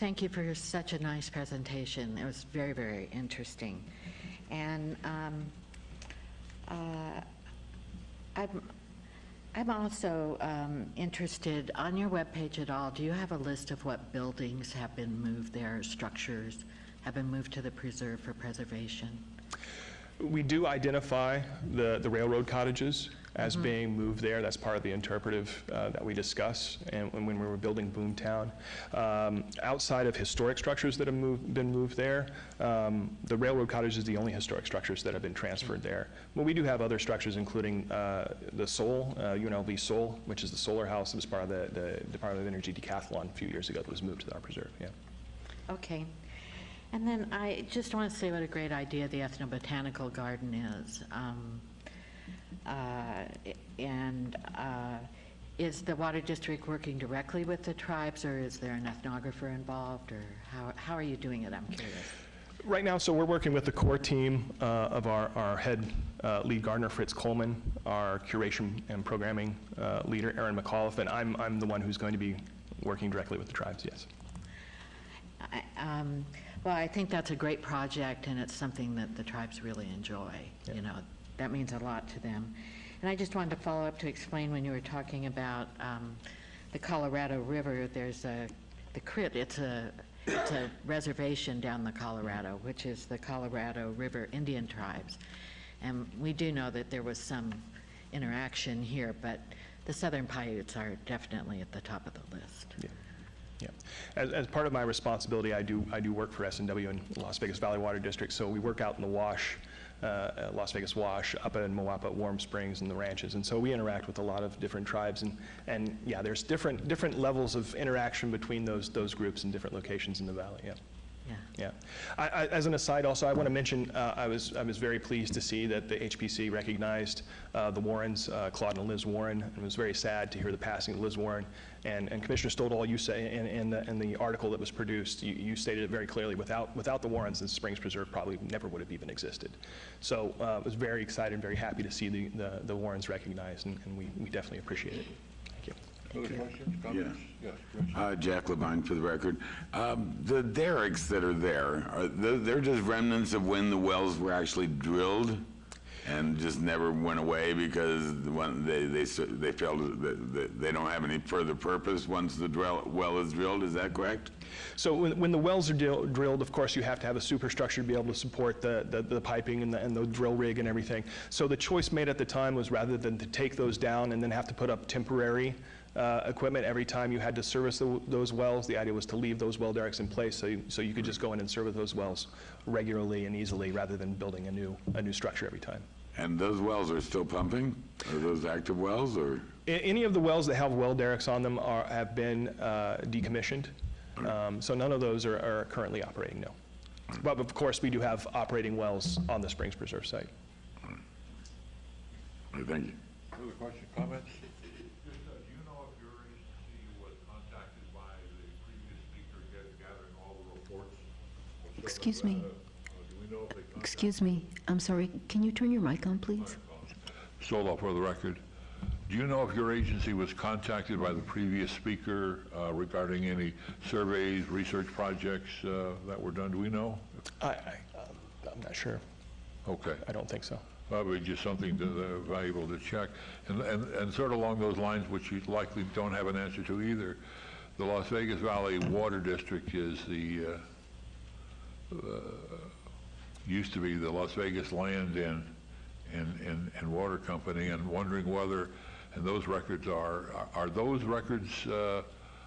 thank you for such a nice presentation. It was very, very interesting. And I'm also interested, on your webpage at all, do you have a list of what buildings have been moved there, structures have been moved to the preserve for preservation? We do identify the railroad cottages as being moved there. That's part of the interpretive that we discuss and when we were building Boomtown. Outside of historic structures that have been moved there, the railroad cottage is the only historic structures that have been transferred there. But we do have other structures, including the Sol, UNLV Sol, which is the solar house that was part of the Department of Energy decathlon a few years ago that was moved to our preserve. Yeah. Okay. And then I just want to say what a great idea the EthnoBotanical Garden is. Is the Water District working directly with the tribes, or is there an ethnographer involved, or how are you doing it? I'm curious. Right now, so we're working with the core team of our head lead gardener, Fritz Coleman, our curation and programming leader, Aaron McAuliffe, and I'm the one who's going to be working directly with the tribes, yes. Well, I think that's a great project, and it's something that the tribes really enjoy. Yeah. You know, that means a lot to them. And I just wanted to follow up to explain when you were talking about the Colorado River. There's the CRIT. It's a reservation down the Colorado, which is the Colorado River Indian Tribes. And we do know that there was some interaction here, but the Southern Paiutes are definitely at the top of the list. Yeah. Yeah. As part of my responsibility, I do work for S&W in Las Vegas Valley Water District, so we work out in the Wash, Las Vegas Wash, up in Moapa, Warm Springs, and the ranches, and so we interact with a lot of different tribes, and yeah, there's different levels of interaction between those groups in different locations in the valley. Yeah. Yeah. As an aside, also, I want to mention I was very pleased to see that the HPC recognized the Warrens, Claude and Liz Warren, and it was very sad to hear the passing of Liz Warren. And Commissioner Stoddall, you say in the article that was produced, you stated it very clearly. Without the Warrens, the Springs Preserve probably never would have even existed. So I was very excited and very happy to see the Warrens recognized, and we definitely appreciate it. Thank you. Other questions, comments? Yes, Jack Levine for the record. The Derricks that are there, they're just remnants of when the wells were actually drilled and just never went away because they felt that they don't have any further purpose once the well is drilled. Is that correct? So when the wells are drilled, of course, you have to have a superstructure to be able to support the piping and the drill rig and everything. So the choice made at the time was, rather than to take those down and then have to put up temporary equipment every time you had to service those wells, the idea was to leave those Weld Derricks in place so you could just go in and service those wells regularly and easily, rather than building a new structure every time. And those wells are still pumping? Are those active wells, or? Any of the wells that have Weld Derricks on them have been decommissioned. So none of those are currently operating, no. But of course, we do have operating wells on the Springs Preserve site. Thank you. Further question, comments? Do you know if your agency was contacted by the previous speaker gathering all the reports? Excuse me. Do we know if they contacted? Excuse me, I'm sorry, can you turn your mic on, please? Solo, for the record, do you know if your agency was contacted by the previous speaker regarding any surveys, research projects that were done? Do we know? I'm not sure. Okay. I don't think so. Probably just something valuable to check. And sort of along those lines, which you likely don't have an answer to either, the Las Vegas Valley Water District is the, used to be the Las Vegas Land and Water Company, and wondering whether, and those records are those records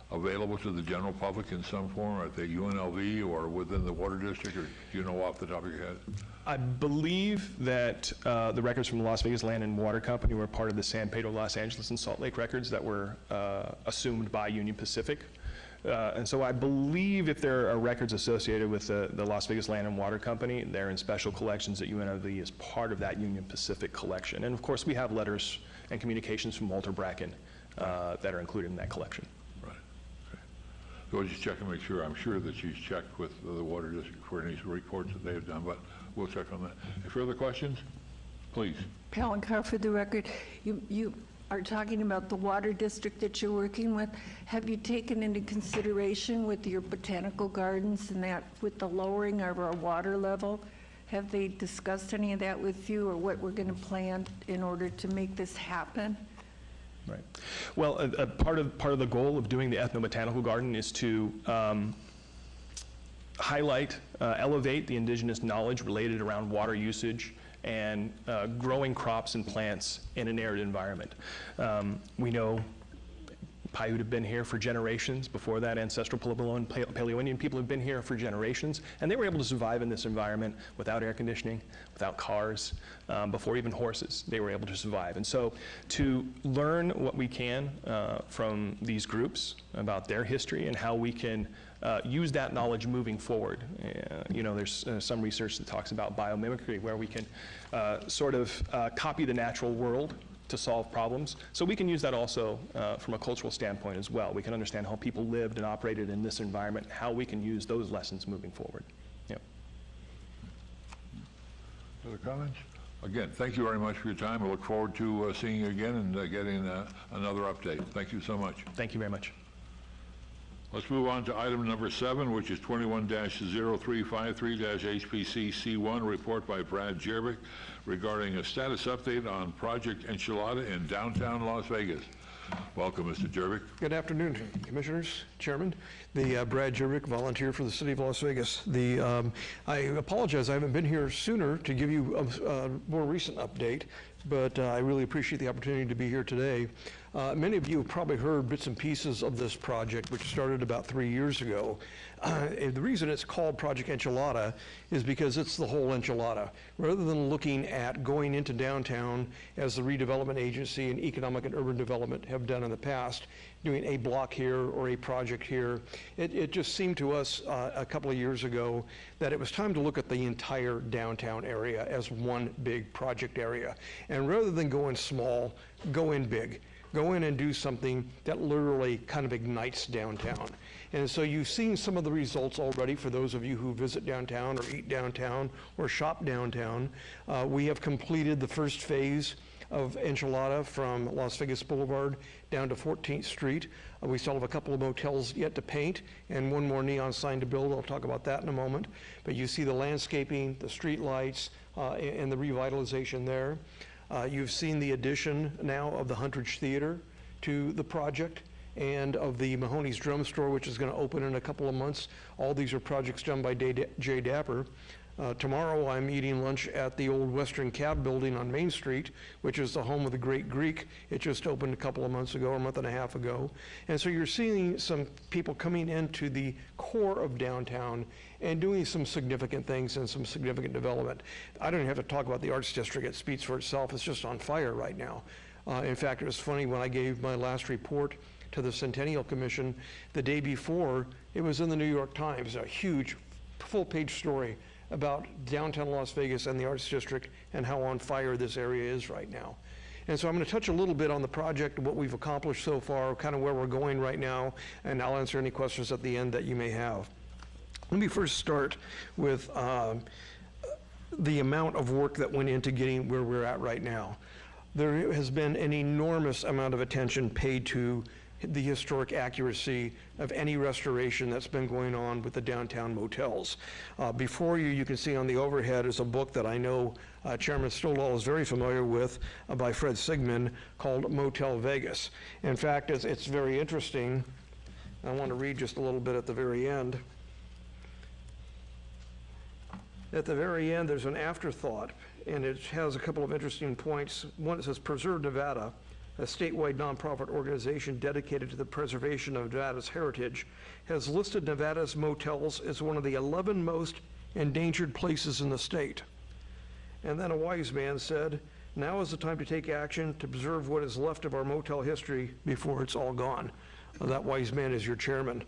available to the general public in some form? Are they UNLV or within the Water District, or do you know off the top of your head? I believe that the records from the Las Vegas Land and Water Company were part of the San Pedro, Los Angeles, and Salt Lake records that were assumed by Union Pacific. And so I believe if there are records associated with the Las Vegas Land and Water Company, they're in special collections at UNLV as part of that Union Pacific collection. And of course, we have letters and communications from Walter Bracken that are included in that collection. Right. Okay. So we'll just check and make sure. I'm sure that she's checked with the Water District for any reports that they have done, but we'll check on that. Any further questions? Please. Palancar, for the record, you are talking about the water district that you're working with. Have you taken into consideration with your botanical gardens and that with the lowering of our water level? Have they discussed any of that with you, or what we're going to plan in order to make this happen? Right. Well, part of the goal of doing the EthnoBotanical Garden is to highlight, elevate the indigenous knowledge related around water usage and growing crops and plants in an arid environment. We know Paiute have been here for generations. Before that, ancestral Pueblo and Paleo-Indian people have been here for generations, and they were able to survive in this environment without air conditioning, without cars, before even horses. They were able to survive. And so to learn what we can from these groups about their history and how we can use that knowledge moving forward. You know, there's some research that talks about biomimicry, where we can sort of copy the natural world to solve problems. So we can use that also from a cultural standpoint as well. We can understand how people lived and operated in this environment, and how we can use those lessons moving forward. Yep. Other comments? Again, thank you very much for your time. I look forward to seeing you again and getting another update. Thank you so much. Thank you very much. Let's move on to item number 7, which is 21-0353-HPC-C1, report by Brad Derrick regarding a status update on Project Enchilada in downtown Las Vegas. Welcome, Mr. Derrick. Good afternoon, Commissioners, Chairman. Brad Derrick, volunteer for the City of Las Vegas. I apologize, I haven't been here sooner to give you a more recent update, but I really appreciate the opportunity to be here today. Many of you have probably heard bits and pieces of this project, which started about 3 years ago. The reason it's called Project Enchilada is because it's the whole enchilada. Rather than looking at going into downtown as the redevelopment agency and economic and urban development have done in the past, doing a block here or a project here, it just seemed to us a couple of years ago that it was time to look at the entire downtown area as one big project area. And rather than going small, go in big. Go in and do something that literally kind of ignites downtown. And so you've seen some of the results already for those of you who visit downtown or eat downtown or shop downtown. We have completed the first phase of Enchilada from Las Vegas Boulevard down to 14th Street. We still have a couple of motels yet to paint and one more neon sign to build. I'll talk about that in a moment. But you see the landscaping, the street lights, and the revitalization there. You've seen the addition now of the Huntridge Theater to the project and of the Mahoney's Drum Store, which is going to open in a couple of months. All these are projects done by Jay Dapper. Tomorrow I'm eating lunch at the old Western Cab building on Main Street, which is the home of the Great Greek. It just opened a couple of months ago, a month and a half ago. And so you're seeing some people coming into the core of downtown and doing some significant things and some significant development. I don't even have to talk about the Arts District. It speaks for itself. It's just on fire right now. In fact, it was funny, when I gave my last report to the Centennial Commission, the day before, it was in the New York Times, a huge full-page story about downtown Las Vegas and the Arts District and how on fire this area is right now. And so I'm going to touch a little bit on the project, what we've accomplished so far, kind of where we're going right now, and I'll answer any questions at the end that you may have. Let me first start with the amount of work that went into getting where we're at right now. There has been an enormous amount of attention paid to the historic accuracy of any restoration that's been going on with the downtown motels. Before you can see on the overhead is a book that I know Chairman Stillwell is very familiar with by Fred Sigmund called Motel Vegas. In fact, it's very interesting. I want to read just a little bit at the very end. At the very end, there's an afterthought, and it has a couple of interesting points. One, it says, Preserve Nevada, a statewide nonprofit organization dedicated to the preservation of Nevada's heritage, has listed Nevada's motels as one of the 11 most endangered places in the state. And then a wise man said, now is the time to take action to preserve what is left of our motel history before it's all gone. That wise man is your chairman.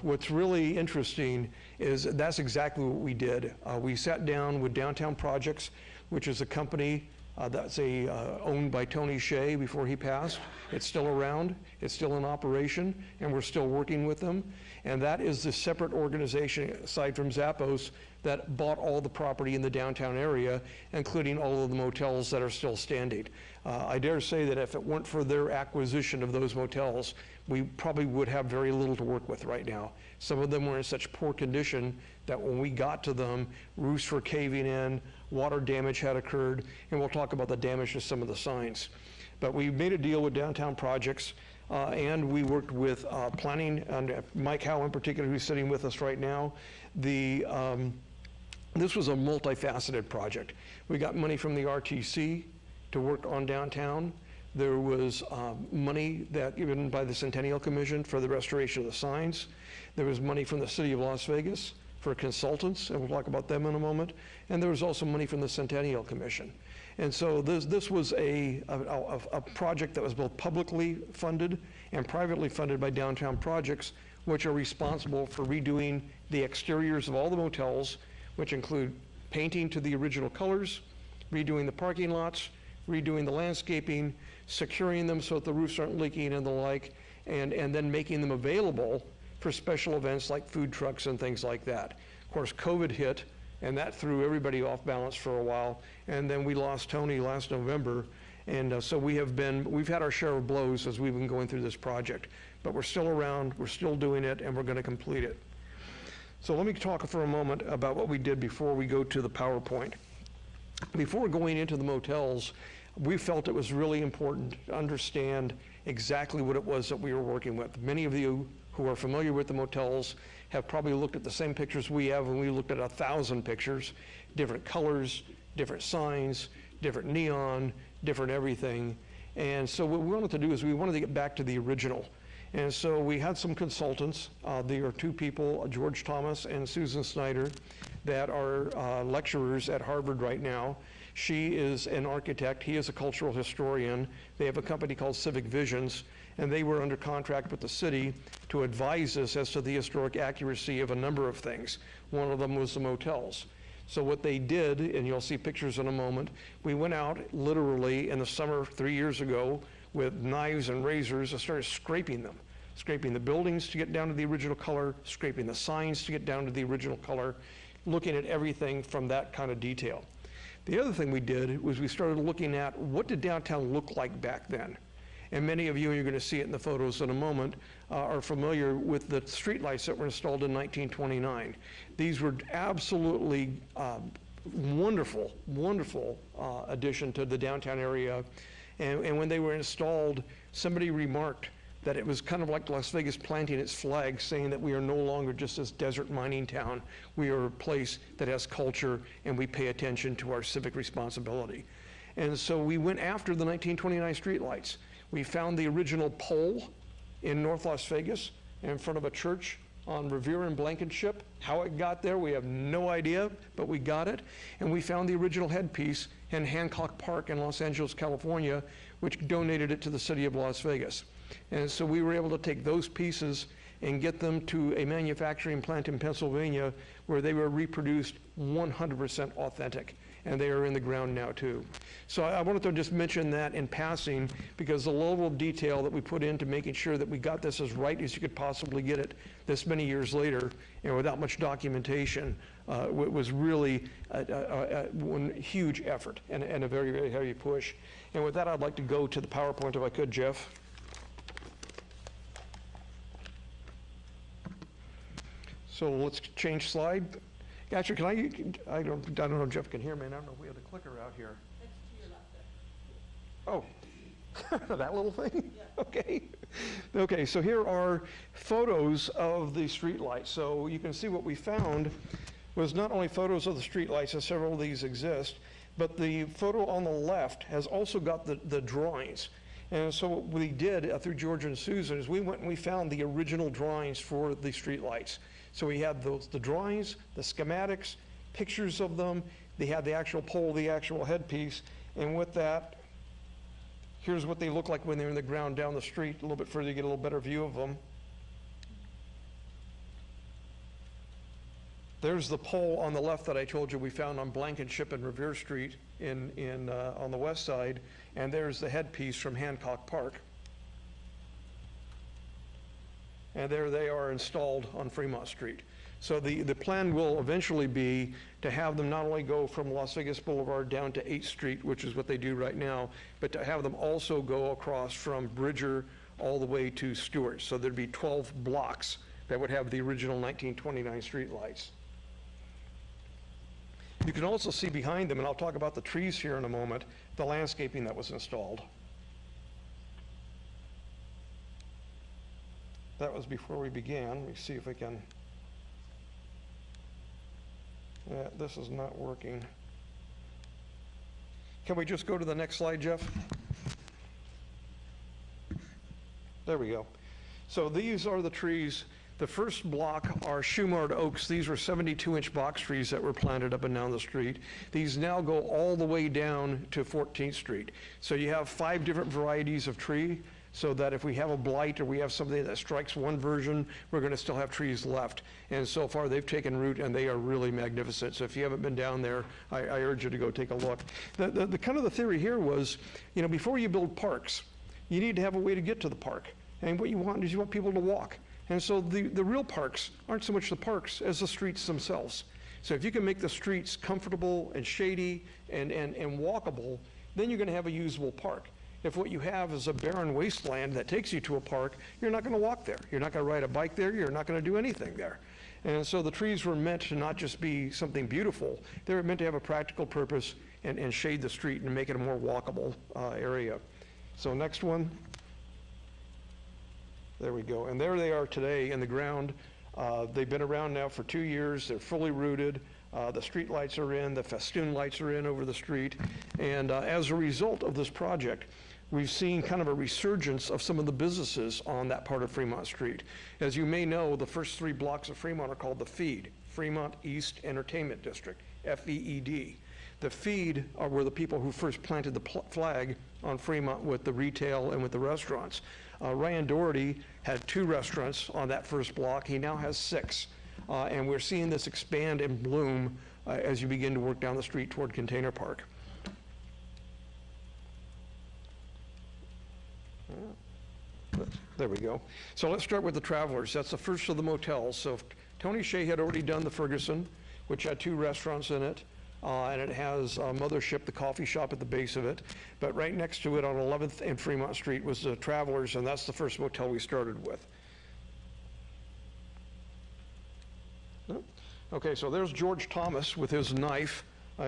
What's really interesting is that's exactly what we did. We sat down with Downtown Projects, which is a company that's owned by Tony Shea before he passed. It's still around, it's still in operation, and we're still working with them. And that is the separate organization, aside from Zappos, that bought all the property in the downtown area, including all of the motels that are still standing. I dare say that if it weren't for their acquisition of those motels, we probably would have very little to work with right now. Some of them were in such poor condition that when we got to them, roofs were caving in, water damage had occurred, and we'll talk about the damage to some of the signs. But we made a deal with Downtown Projects, and we worked with planning, and Mike Howe in particular, who's sitting with us right now. This was a multifaceted project. We got money from the RTC to work on downtown. There was money that given by the Centennial Commission for the restoration of the signs. There was money from the City of Las Vegas for consultants, and we'll talk about them in a moment. And there was also money from the Centennial Commission. And so this was a project that was both publicly funded and privately funded by Downtown Projects, which are responsible for redoing the exteriors of all the motels, which include painting to the original colors, redoing the parking lots, redoing the landscaping, securing them so that the roofs aren't leaking and the like, and then making them available for special events like food trucks and things like that. Of course, COVID hit, and that threw everybody off balance for a while, and then we lost Tony last November, and so we've had our share of blows as we've been going through this project, but we're still around, we're still doing it, and we're going to complete it. So let me talk for a moment about what we did before we go to the PowerPoint. Before going into the motels, we felt it was really important to understand exactly what it was that we were working with. Many of you who are familiar with the motels have probably looked at the same pictures we have, and we looked at 1,000 pictures, different colors, different signs, different neon, different everything. And so what we wanted to do is we wanted to get back to the original. And so we had some consultants. There are two people, George Thomas and Susan Snyder, that are lecturers at Harvard right now. She is an architect. He is a cultural historian. They have a company called Civic Visions, and they were under contract with the city to advise us as to the historic accuracy of a number of things. One of them was the motels. So what they did, and you'll see pictures in a moment, we went out literally in the summer 3 years ago with knives and razors and started scraping them. Scraping the buildings to get down to the original color, scraping the signs to get down to the original color, looking at everything from that kind of detail. The other thing we did was we started looking at what did downtown look like back then. And many of you, and you're going to see it in the photos in a moment, are familiar with the streetlights that were installed in 1929. These were absolutely wonderful, wonderful addition to the downtown area. And when they were installed, somebody remarked that it was kind of like Las Vegas planting its flag, saying that we are no longer just this desert mining town. We are a place that has culture, and we pay attention to our civic responsibility. And so we went after the 1929 streetlights. We found the original pole in North Las Vegas in front of a church on Revere and Blankenship. How it got there, we have no idea, but we got it. And we found the original headpiece in Hancock Park in Los Angeles, California, which donated it to the city of Las Vegas. And so we were able to take those pieces and get them to a manufacturing plant in Pennsylvania where they were reproduced 100% authentic. And they are in the ground now too. So I wanted to just mention that in passing because the level of detail that we put into making sure that we got this as right as you could possibly get it this many years later and without much documentation was really one huge effort and a very, very heavy push. And with that, I'd like to go to the PowerPoint if I could, Jeff. So let's change slide. Actually, I don't know if Jeff can hear me, and I don't know if we have the clicker out here. It's to your left there. Oh, that little thing? Yeah. Okay. Okay, so here are photos of the streetlights. So you can see what we found was not only photos of the streetlights, as several of these exist, but the photo on the left has also got the drawings. And so what we did through George and Susan is we went and we found the original drawings for the streetlights. So we had the drawings, the schematics, pictures of them. They had the actual pole, the actual headpiece. And with that, here's what they look like when they're in the ground down the street. A little bit further, you get a little better view of them. There's the pole on the left that I told you we found on Blankenship and Revere Street on the west side. And there's the headpiece from Hancock Park. And there they are installed on Fremont Street. So the plan will eventually be to have them not only go from Las Vegas Boulevard down to 8th Street, which is what they do right now, but to have them also go across from Bridger all the way to Stewart. So there'd be 12 blocks that would have the original 1929 streetlights. You can also see behind them, and I'll talk about the trees here in a moment, the landscaping that was installed. That was before we began. Let me see if we can. Yeah, this is not working. Can we just go to the next slide, Jeff? There we go. So these are the trees. The first block are Shumard oaks. These were 72-inch box trees that were planted up and down the street. These now go all the way down to 14th Street. So you have 5 different varieties of tree, so that if we have a blight or we have something that strikes one version, we're going to still have trees left. And so far, they've taken root, and they are really magnificent. So if you haven't been down there, I urge you to go take a look. The kind of the theory here was, before you build parks, you need to have a way to get to the park. And what you want is you want people to walk. And so the real parks aren't so much the parks as the streets themselves. So if you can make the streets comfortable and shady and walkable, then you're going to have a usable park. If what you have is a barren wasteland that takes you to a park, you're not going to walk there. You're not going to ride a bike there. You're not going to do anything there. And so the trees were meant to not just be something beautiful. They were meant to have a practical purpose and shade the street and make it a more walkable area. So next one. There we go. And there they are today in the ground. They've been around now for 2 years. They're fully rooted. The street lights are in. The festoon lights are in over the street. And as a result of this project, we've seen kind of a resurgence of some of the businesses on that part of Fremont Street. As you may know, the first 3 blocks of Fremont are called the FEED, Fremont East Entertainment District, FEED. The FEED were the people who first planted the flag on Fremont with the retail and with the restaurants. Ryan Doherty had 2 restaurants on that first block. He now has 6. And we're seeing this expand and bloom as you begin to work down the street toward Container Park. There we go. So let's start with the Travelers. That's the first of the motels. So Tony Shea had already done the Ferguson, which had 2 restaurants in it. And it has Mothership, the coffee shop at the base of it. But right next to it on 11th and Fremont Street was the Travelers, and that's the first motel we started with. Okay, so there's George Thomas with his knife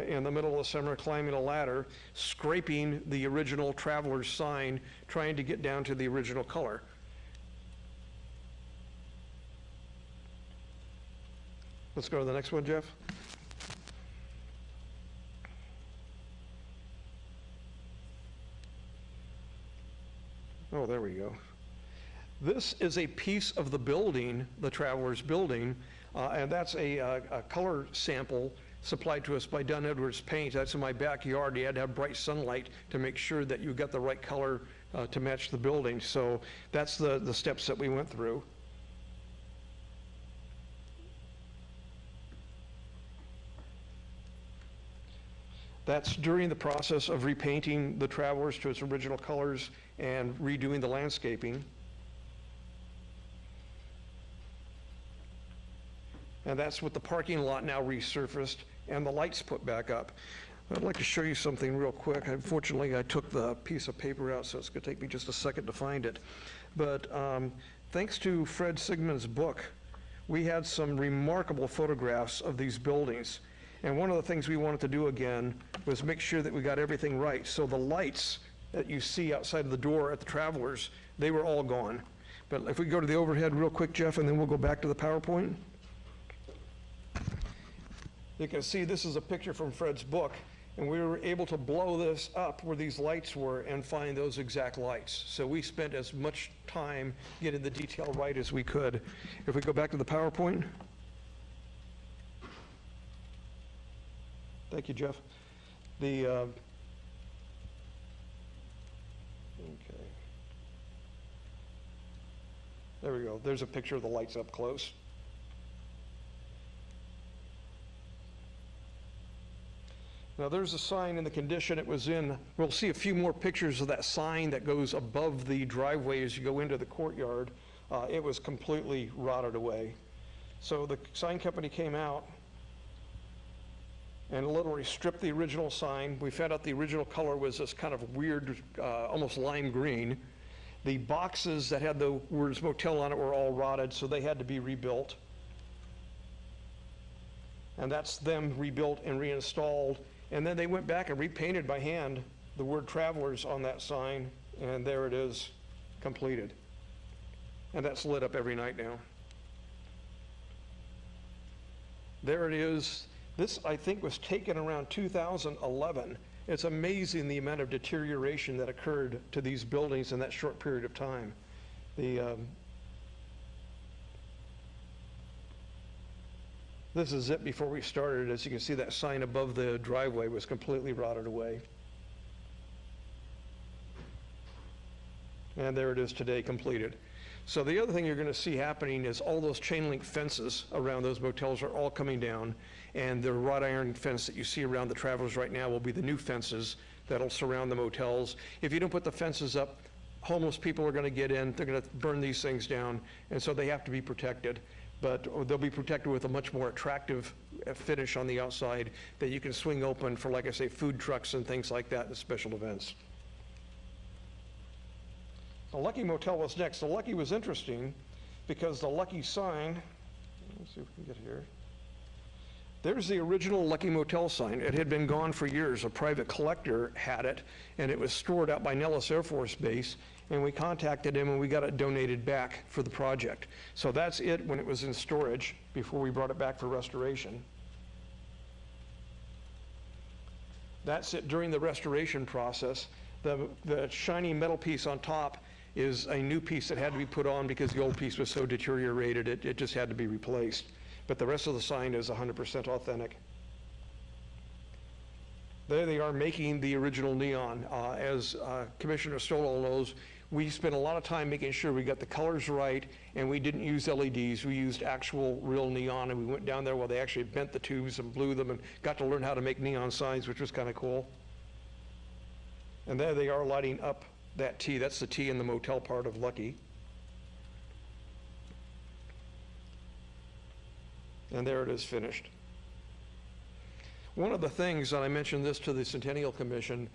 in the middle of the summer climbing a ladder, scraping the original Travelers sign, trying to get down to the original color. Let's go to the next one, Jeff. Oh, there we go. This is a piece of the building, the Travelers building, and that's a color sample supplied to us by Dunn Edwards Paint. That's in my backyard. You had to have bright sunlight to make sure that you got the right color to match the building. So that's the steps that we went through. That's during the process of repainting the Travelers to its original colors and redoing the landscaping. And that's with the parking lot now resurfaced and the lights put back up. I'd like to show you something real quick. Unfortunately, I took the piece of paper out, so it's going to take me just a second to find it. But thanks to Fred Sigmund's book, we had some remarkable photographs of these buildings. And one of the things we wanted to do again was make sure that we got everything right. So the lights that you see outside of the door at the Travelers, they were all gone. But if we go to the overhead real quick, Jeff, and then we'll go back to the PowerPoint. You can see this is a picture from Fred's book, and we were able to blow this up where these lights were and find those exact lights. So we spent as much time getting the detail right as we could. If we go back to the PowerPoint. Thank you, Jeff. Okay. There we go. There's a picture of the lights up close. Now there's a sign in the condition it was in. We'll see a few more pictures of that sign that goes above the driveway as you go into the courtyard. It was completely rotted away. So the sign company came out and literally stripped the original sign. We found out the original color was this kind of weird, almost lime green. The boxes that had the words motel on it were all rotted, so they had to be rebuilt. And that's them rebuilt and reinstalled. And then they went back and repainted by hand the word Travelers on that sign, and there it is, completed. And that's lit up every night now. There it is. This, I think, was taken around 2011. It's amazing the amount of deterioration that occurred to these buildings in that short period of time. This is it before we started. As you can see, that sign above the driveway was completely rotted away. And there it is today, completed. So the other thing you're going to see happening is all those chain link fences around those motels are all coming down, and the wrought iron fence that you see around the Travelers right now will be the new fences that'll surround the motels. If you don't put the fences up, homeless people are going to get in, they're going to burn these things down, and so they have to be protected. But they'll be protected with a much more attractive finish on the outside that you can swing open for, like I say, food trucks and things like that at special events. The Lucky Motel was next. The Lucky was interesting because the Lucky sign, let's see if we can get here. There's the original Lucky Motel sign. It had been gone for years. A private collector had it, and it was stored out by Nellis Air Force Base, and we contacted him and we got it donated back for the project. So that's it when it was in storage before we brought it back for restoration. That's it during the restoration process. The shiny metal piece on top is a new piece that had to be put on because the old piece was so deteriorated it just had to be replaced. But the rest of the sign is 100% authentic. There they are making the original neon. As Commissioner Stolall knows, we spent a lot of time making sure we got the colors right, and we didn't use LEDs. We used actual real neon, and we went down there while they actually bent the tubes and blew them and got to learn how to make neon signs, which was kind of cool. And there they are lighting up that T. That's the T in the motel part of Lucky. And there it is finished. One of the things, and I mentioned this to the Centennial Commission,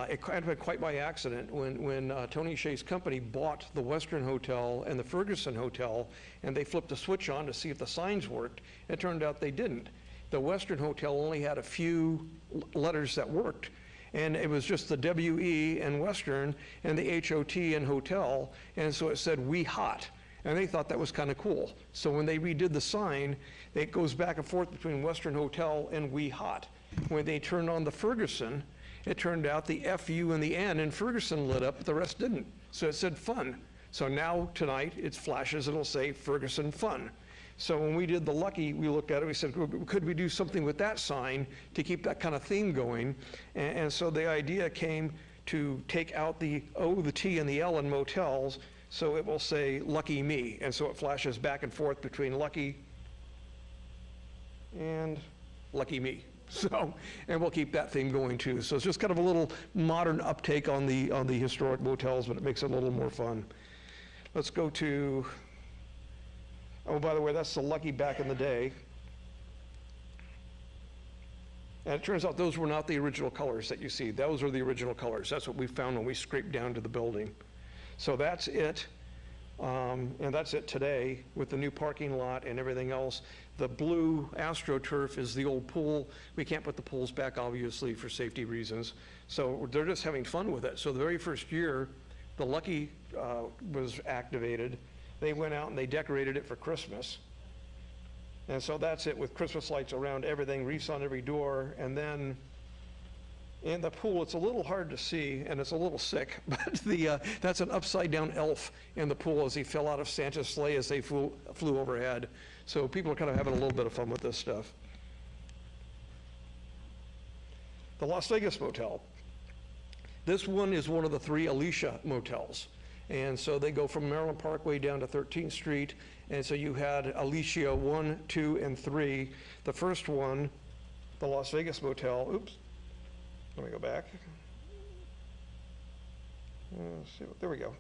it kind of went quite by accident when Tony Shea's company bought the Western Hotel and the Ferguson Hotel, and they flipped a switch on to see if the signs worked. It turned out they didn't. The Western Hotel only had a few letters that worked, and it was just the WE in Western and the HOT in hotel, and so it said "We Hot." And they thought that was kind of cool. So when they redid the sign, it goes back and forth between Western Hotel and We Hot. When they turned on the Ferguson, it turned out the FU and the N in Ferguson lit up, the rest didn't. So it said fun. So now, tonight, it flashes and it'll say Ferguson Fun. So when we did the Lucky, we looked at it, we said, could we do something with that sign to keep that kind of theme going? And so the idea came to take out the O, the T, and the L in motels, so it will say Lucky Me. And so it flashes back and forth between Lucky and Lucky Me. So, and we'll keep that theme going too. So it's just kind of a little modern uptake on the historic motels, but it makes it a little more fun. Let's go to, oh, by the way, that's the Lucky back in the day. And it turns out those were not the original colors that you see. Those are the original colors. That's what we found when we scraped down to the building. So that's it. And that's it today with the new parking lot and everything else. The blue AstroTurf is the old pool. We can't put the pools back, obviously, for safety reasons. So they're just having fun with it. So the very first year, the Lucky was activated. They went out and they decorated it for Christmas. And so that's it, with Christmas lights around everything, wreaths on every door. And then in the pool, it's a little hard to see and it's a little sick, but that's an upside down elf in the pool as he fell out of Santa's sleigh as they flew overhead. So people are kind of having a little bit of fun with this stuff. The Las Vegas Motel. This one is one of the 3 Alicia motels. And so they go from Maryland Parkway down to 13th Street. And so you had Alicia 1, 2, and 3. The first one, the Las Vegas Motel, oops, let me go back. There we go.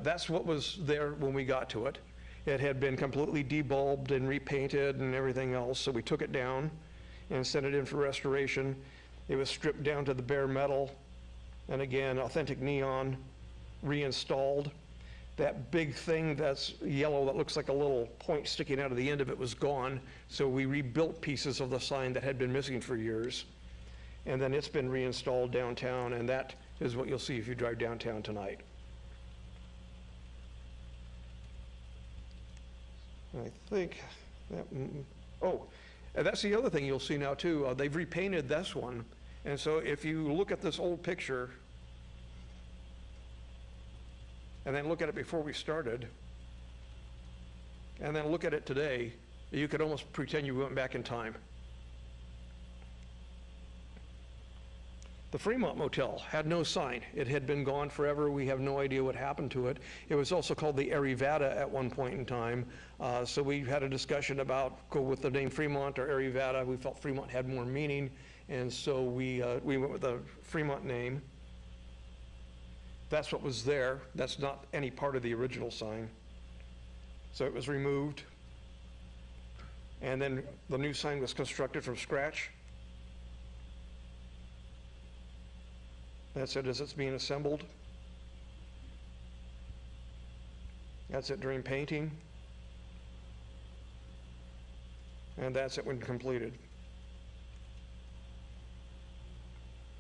That's what was there when we got to it. It had been completely debulbed and repainted and everything else, so we took it down and sent it in for restoration. It was stripped down to the bare metal, and again, authentic neon, reinstalled. That big thing that's yellow that looks like a little point sticking out of the end of it was gone, so we rebuilt pieces of the sign that had been missing for years. And then it's been reinstalled downtown, and that is what you'll see if you drive downtown tonight. I think that, oh, and that's the other thing you'll see now too. They've repainted this one. And so if you look at this old picture and then look at it before we started and then look at it today, you could almost pretend you went back in time. The Fremont Motel had no sign. It had been gone forever. We have no idea what happened to it. It was also called the Arivada at one point in time. So we had a discussion about go with the name Fremont or Arivada. We felt Fremont had more meaning, and so we went with the Fremont name. That's what was there. That's not any part of the original sign. So it was removed. And then the new sign was constructed from scratch. That's it as it's being assembled. That's it during painting. And that's it when completed.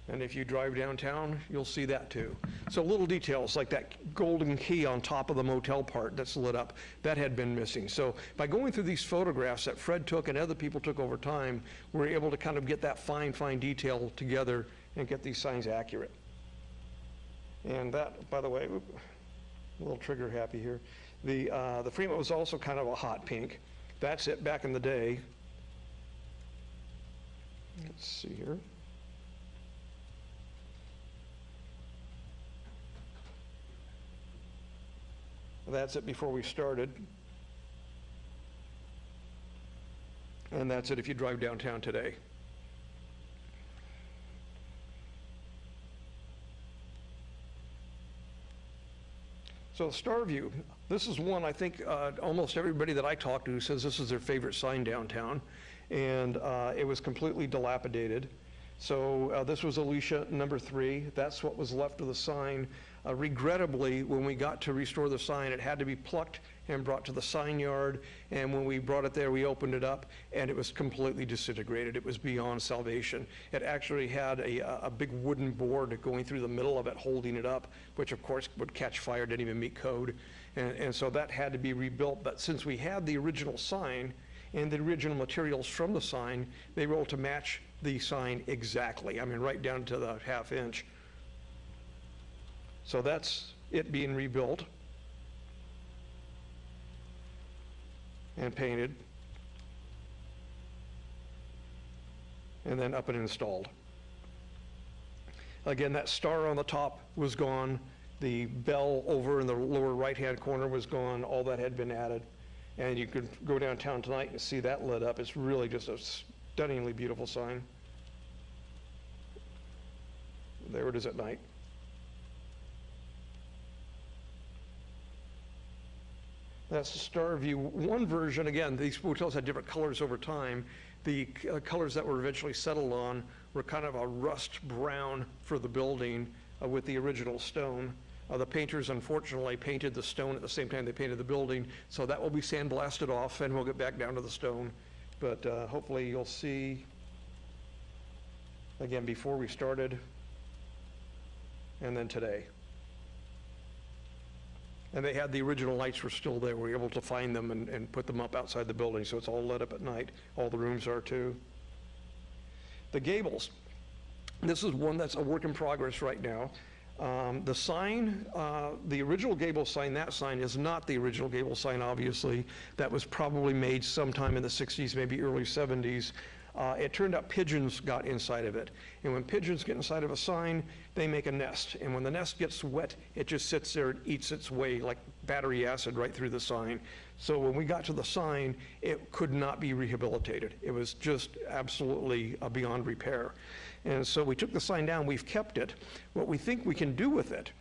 And if you drive downtown, you'll see that too. So little details like that golden key on top of the motel part that's lit up, that had been missing. So by going through these photographs that Fred took and other people took over time, we're able to kind of get that fine detail together and get these signs accurate. And that, by the way, a little trigger happy here. The Fremont was also kind of a hot pink. That's it back in the day. Let's see here. That's it before we started. And that's it if you drive downtown today. So Starview, this is one I think almost everybody that I talk to says this is their favorite sign downtown, and it was completely dilapidated. So this was Alicia number 3. That's what was left of the sign. Regrettably, when we got to restore the sign, it had to be plucked and brought to the sign yard, and when we brought it there, we opened it up, and it was completely disintegrated. It was beyond salvation. It actually had a big wooden board going through the middle of it, holding it up, which of course would catch fire, didn't even meet code, and so that had to be rebuilt. But since we had the original sign and the original materials from the sign, they were able to match the sign exactly. I mean, right down to the ½ inch. So that's it being rebuilt. and painted, and then up and installed. Again, that star on the top was gone. The bell over in the lower right-hand corner was gone. All that had been added. And you could go downtown tonight and see that lit up. It's really just a stunningly beautiful sign. There it is at night. That's the star view. One version, again, these motels had different colors over time. The colors that were eventually settled on were kind of a rust brown for the building with the original stone. The painters unfortunately painted the stone at the same time they painted the building, so that will be sandblasted off and we'll get back down to the stone. But hopefully you'll see, again, before we started and then today. And they had the original lights were still there. We were able to find them and put them up outside the building, so it's all lit up at night. All the rooms are too. The gables. This is one that's a work in progress right now. The sign, the original gable sign, that sign is not the original gable sign, obviously. That was probably made sometime in the 60s, maybe early 70s. It turned out pigeons got inside of it. And when pigeons get inside of a sign, they make a nest. And when the nest gets wet, it just sits there and eats its way like battery acid right through the sign. So when we got to the sign, it could not be rehabilitated. It was just absolutely beyond repair. And so we took the sign down, we've kept it. What we think we can do with it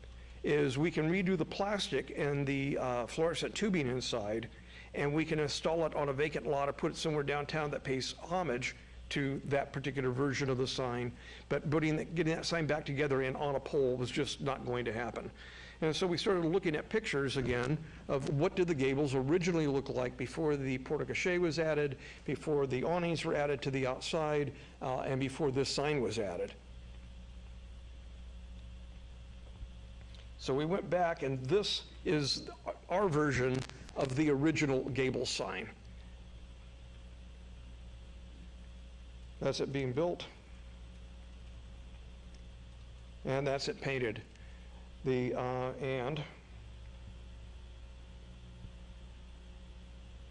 is we can redo the plastic and the fluorescent tubing inside, and we can install it on a vacant lot or put it somewhere downtown that pays homage to that particular version of the sign. But getting that sign back together and on a pole was just not going to happen. And so we started looking at pictures again of what did the gables originally look like before the porte-cochere was added, before the awnings were added to the outside, and before this sign was added. So we went back, and this is our version of the original gable sign. That's it being built. And that's it painted. And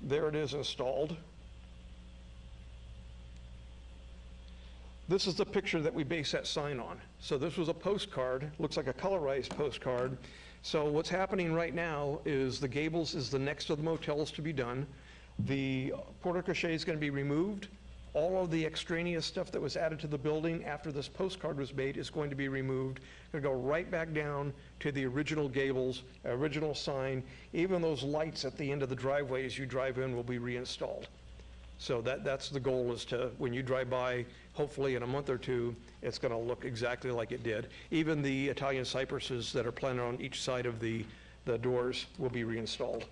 there it is installed. This is the picture that we base that sign on. So this was a postcard, looks like a colorized postcard. So what's happening right now is the gables is the next of the motels to be done. The porte-cochere is going to be removed. All of the extraneous stuff that was added to the building after this postcard was made is going to be removed. Going to go right back down to the original gables, original sign. Even those lights at the end of the driveway as you drive in will be reinstalled. So that's the goal, is to, when you drive by, hopefully in a month or two, it's going to look exactly like it did. Even the Italian cypresses that are planted on each side of the doors will be reinstalled.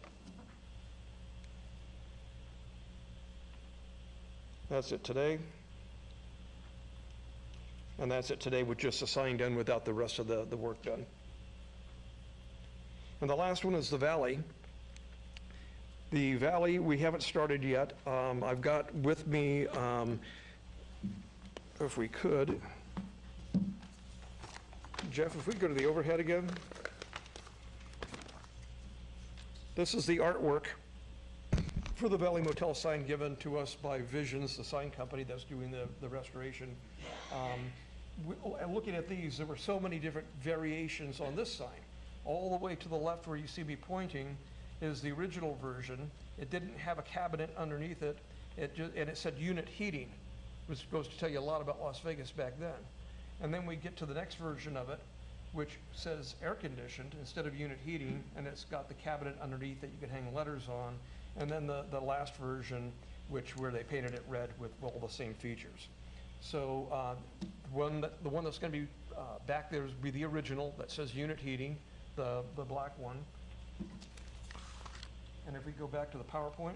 That's it today. And that's it today with just the sign done without the rest of the work done. And the last one is the valley. The valley, we haven't started yet. I've got with me, if we could, Jeff, if we go to the overhead again. This is the artwork for the Valley Motel sign given to us by Visions, the sign company that's doing the restoration. And looking at these, there were so many different variations on this sign. All the way to the left where you see me pointing is the original version. It didn't have a cabinet underneath it, and it said unit heating, which goes to tell you a lot about Las Vegas back then. And then we get to the next version of it, which says air conditioned instead of unit heating, and it's got the cabinet underneath that you can hang letters on. And then the last version, where they painted it red with all the same features. So the one that's going to be back there will be the original that says unit heating, the black one. And if we go back to the PowerPoint.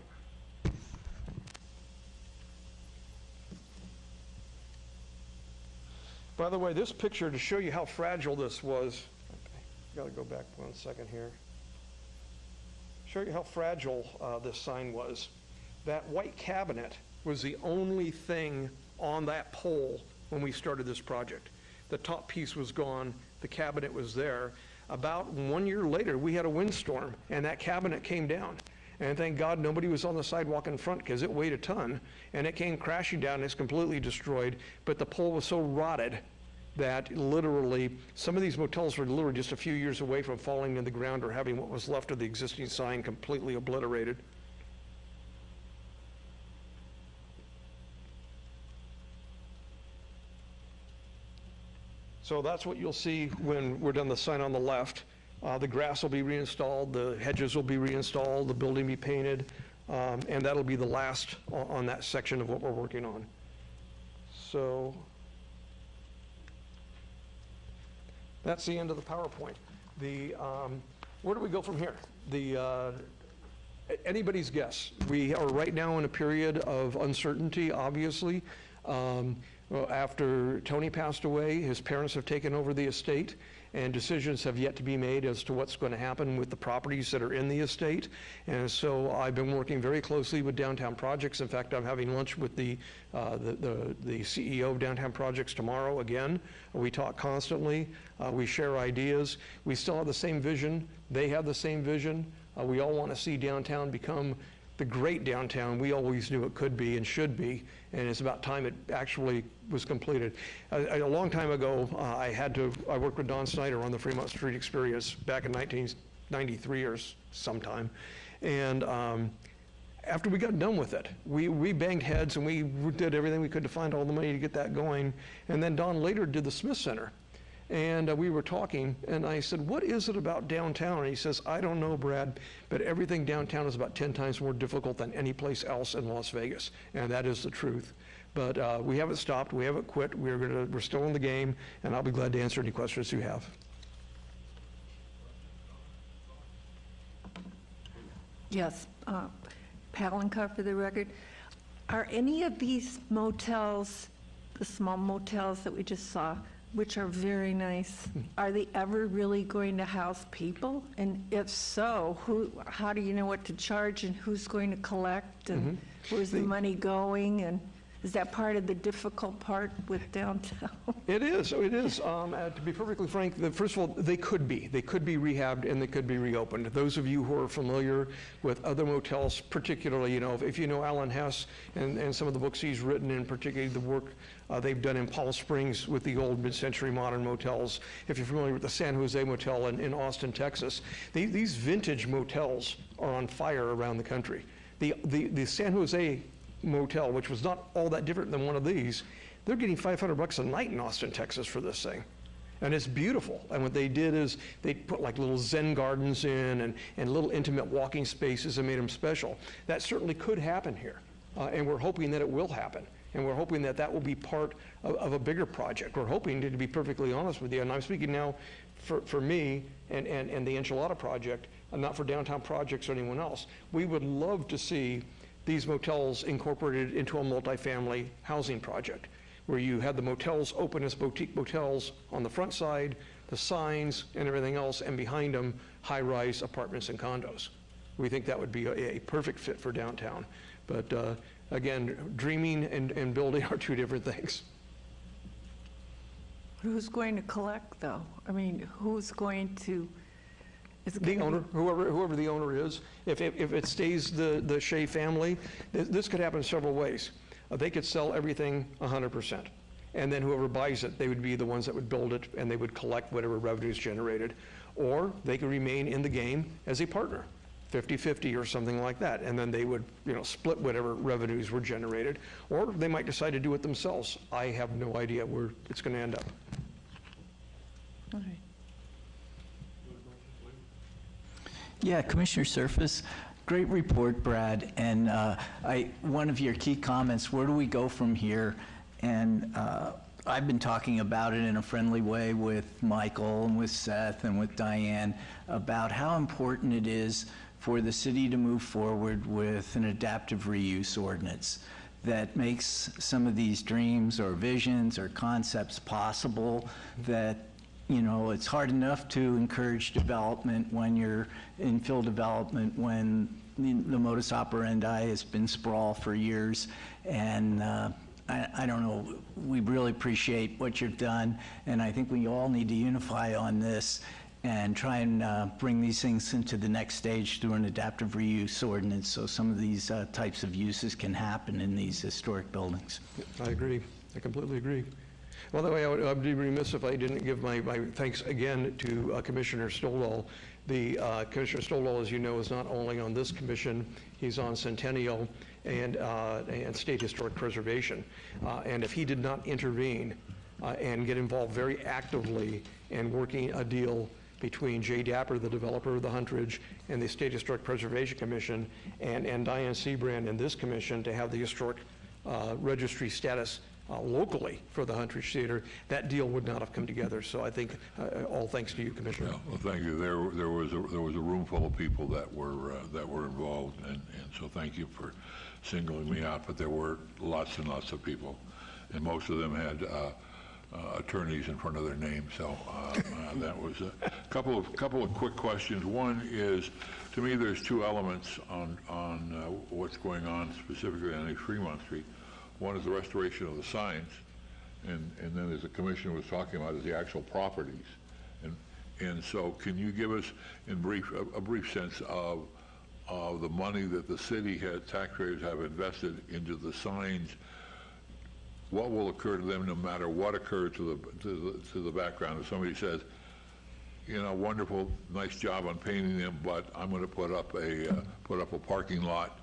By the way, this picture, to show you how fragile this was, got to go back 1 second here. Show you how fragile this sign was. That white cabinet was the only thing on that pole when we started this project. The top piece was gone, the cabinet was there. About 1 year later, we had a windstorm, and that cabinet came down. And thank God nobody was on the sidewalk in front because it weighed a ton, and it came crashing down, and it's completely destroyed. But the pole was so rotted that literally, some of these motels were literally just a few years away from falling in the ground or having what was left of the existing sign completely obliterated. So that's what you'll see when we're done the sign on the left. The grass will be reinstalled, the hedges will be reinstalled, the building be painted, and that'll be the last on that section of what we're working on. So that's the end of the PowerPoint. Where do we go from here? Anybody's guess. We are right now in a period of uncertainty, obviously. Well, after Tony passed away, his parents have taken over the estate, and decisions have yet to be made as to what's going to happen with the properties that are in the estate. And so I've been working very closely with Downtown Projects. In fact, I'm having lunch with the CEO of Downtown Projects tomorrow again. We talk constantly. We share ideas. We still have the same vision. They have the same vision. We all want to see downtown become the great downtown we always knew it could be and should be, and it's about time it actually was completed. A long time ago, I worked with Don Snyder on the Fremont Street Experience back in 1993 or sometime, and after we got done with it, we banged heads and we did everything we could to find all the money to get that going, and then Don later did the Smith Center. And we were talking, and I said, what is it about downtown? And he says, I don't know, Brad, but everything downtown is about 10 times more difficult than any place else in Las Vegas. And that is the truth. But we haven't stopped. We haven't quit. We're still in the game, and I'll be glad to answer any questions you have. Yes, Palenka for the record. Are any of these motels, the small motels that we just saw, which are very nice, are they ever really going to house people? And if so, how do you know what to charge and who's going to collect and where's the money going? And is that part of the difficult part with downtown? It is. To be perfectly frank, first of all, they could be rehabbed and they could be reopened. Those of you who are familiar with other motels, particularly, if you know Alan Hess and some of the books he's written, and particularly the work they've done in Palm Springs with the old mid-century modern motels. If you're familiar with the San Jose Motel in Austin, Texas, these vintage motels are on fire around the country. The San Jose Motel, which was not all that different than one of these, they're getting $500 a night in Austin, Texas for this thing. And it's beautiful. And what they did is they put like little Zen gardens in and little intimate walking spaces and made them special. That certainly could happen here. And we're hoping that it will happen. And we're hoping that that will be part of a bigger project. We're hoping, to be perfectly honest with you, and I'm speaking now for me and the Enchilada project, and not for Downtown Projects or anyone else. We would love to see these motels incorporated into a multifamily housing project, where you had the motels open as boutique motels on the front side, the signs and everything else, and behind them, high-rise apartments and condos. We think that would be a perfect fit for downtown. But again, dreaming and building are two different things. Who's going to collect, though? I mean, who's going to? The owner, whoever the owner is. If it stays the Shea family, this could happen several ways. They could sell everything 100%. And then whoever buys it, they would be the ones that would build it, and they would collect whatever revenues generated. Or they could remain in the game as a partner, 50-50 or something like that. And then they would split whatever revenues were generated. Or they might decide to do it themselves. I have no idea where it's going to end up. All right. Yeah, Commissioner Surface, great report, Brad. And one of your key comments, where do we go from here? And I've been talking about it in a friendly way with Michael and with Seth and with Diane about how important it is for the city to move forward with an adaptive reuse ordinance that makes some of these dreams or visions or concepts possible, that it's hard enough to encourage development when you're infill development, when the modus operandi has been sprawl for years. And I don't know, we really appreciate what you've done, and I think we all need to unify on this. and try and bring these things into the next stage through an adaptive reuse ordinance, so some of these types of uses can happen in these historic buildings. I agree. I completely agree. By the way, I'd be remiss if I didn't give my thanks again to Commissioner Stoldall. Commissioner Stoldall, as you know, is not only on this commission, he's on Centennial and State Historic Preservation. And if he did not intervene and get involved very actively in working a deal between Jay Dapper, the developer of the Huntridge, and the State Historic Preservation Commission, and Diane Seabrand and this commission to have the historic registry status locally for the Huntridge Theater, that deal would not have come together. So I think all thanks to you, Commissioner. Yeah, well, thank you. There was a room full of people that were involved, and so thank you for singling me out. But there were lots and lots of people, and most of them had attorneys in front of their name. So that was a couple of quick questions. One is, to me, there's two elements on what's going on specifically on East Fremont Street. One is the restoration of the signs, and then, as the commissioner was talking about, is the actual properties. And so, can you give us, in a brief sense of the money that the city taxpayers have invested into the signs? What will occur to them, no matter what occurs to the background? If somebody says, you know, wonderful, nice job on painting them, but I'm going to put up a parking lot.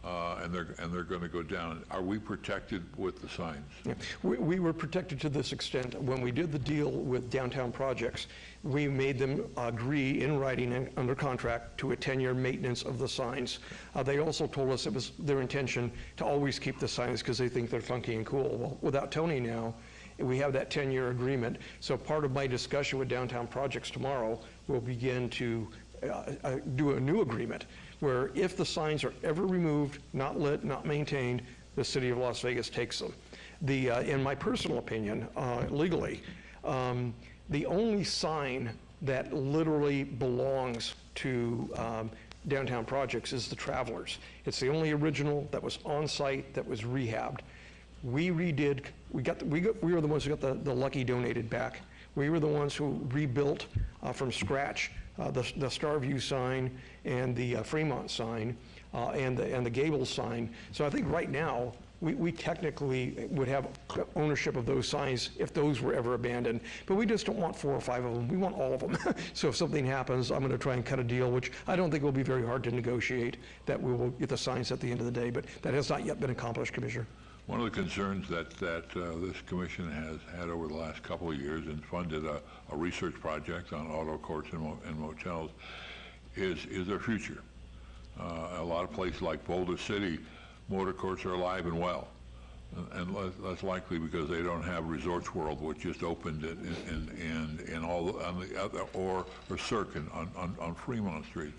And they're going to go down. Are we protected with the signs? Yeah. We were protected to this extent. When we did the deal with Downtown Projects, we made them agree in writing and under contract to a 10-year maintenance of the signs. They also told us it was their intention to always keep the signs because they think they're funky and cool. Well, without Tony now, we have that 10-year agreement. So part of my discussion with Downtown Projects tomorrow will begin to do a new agreement where if the signs are ever removed, not lit, not maintained, the city of Las Vegas takes them. In my personal opinion, legally, the only sign that literally belongs to Downtown Projects is the Travelers. It's the only original that was on site that was rehabbed. We redid, we were the ones who got the Lucky donated back. We were the ones who rebuilt from scratch the Starview sign and the Fremont sign and the Gables sign. So I think right now we technically would have ownership of those signs if those were ever abandoned. But we just don't want 4 or 5 of them. We want all of them. So if something happens, I'm going to try and cut a deal, which I don't think will be very hard to negotiate, that we will get the signs at the end of the day. But that has not yet been accomplished, Commissioner. One of the concerns that this commission has had over the last couple of years and funded a research project on auto courts and motels is their future. A lot of places like Boulder City, motor courts are alive and well, and less likely because they don't have Resorts World, which just opened in all on the other or Cirque on Fremont Street.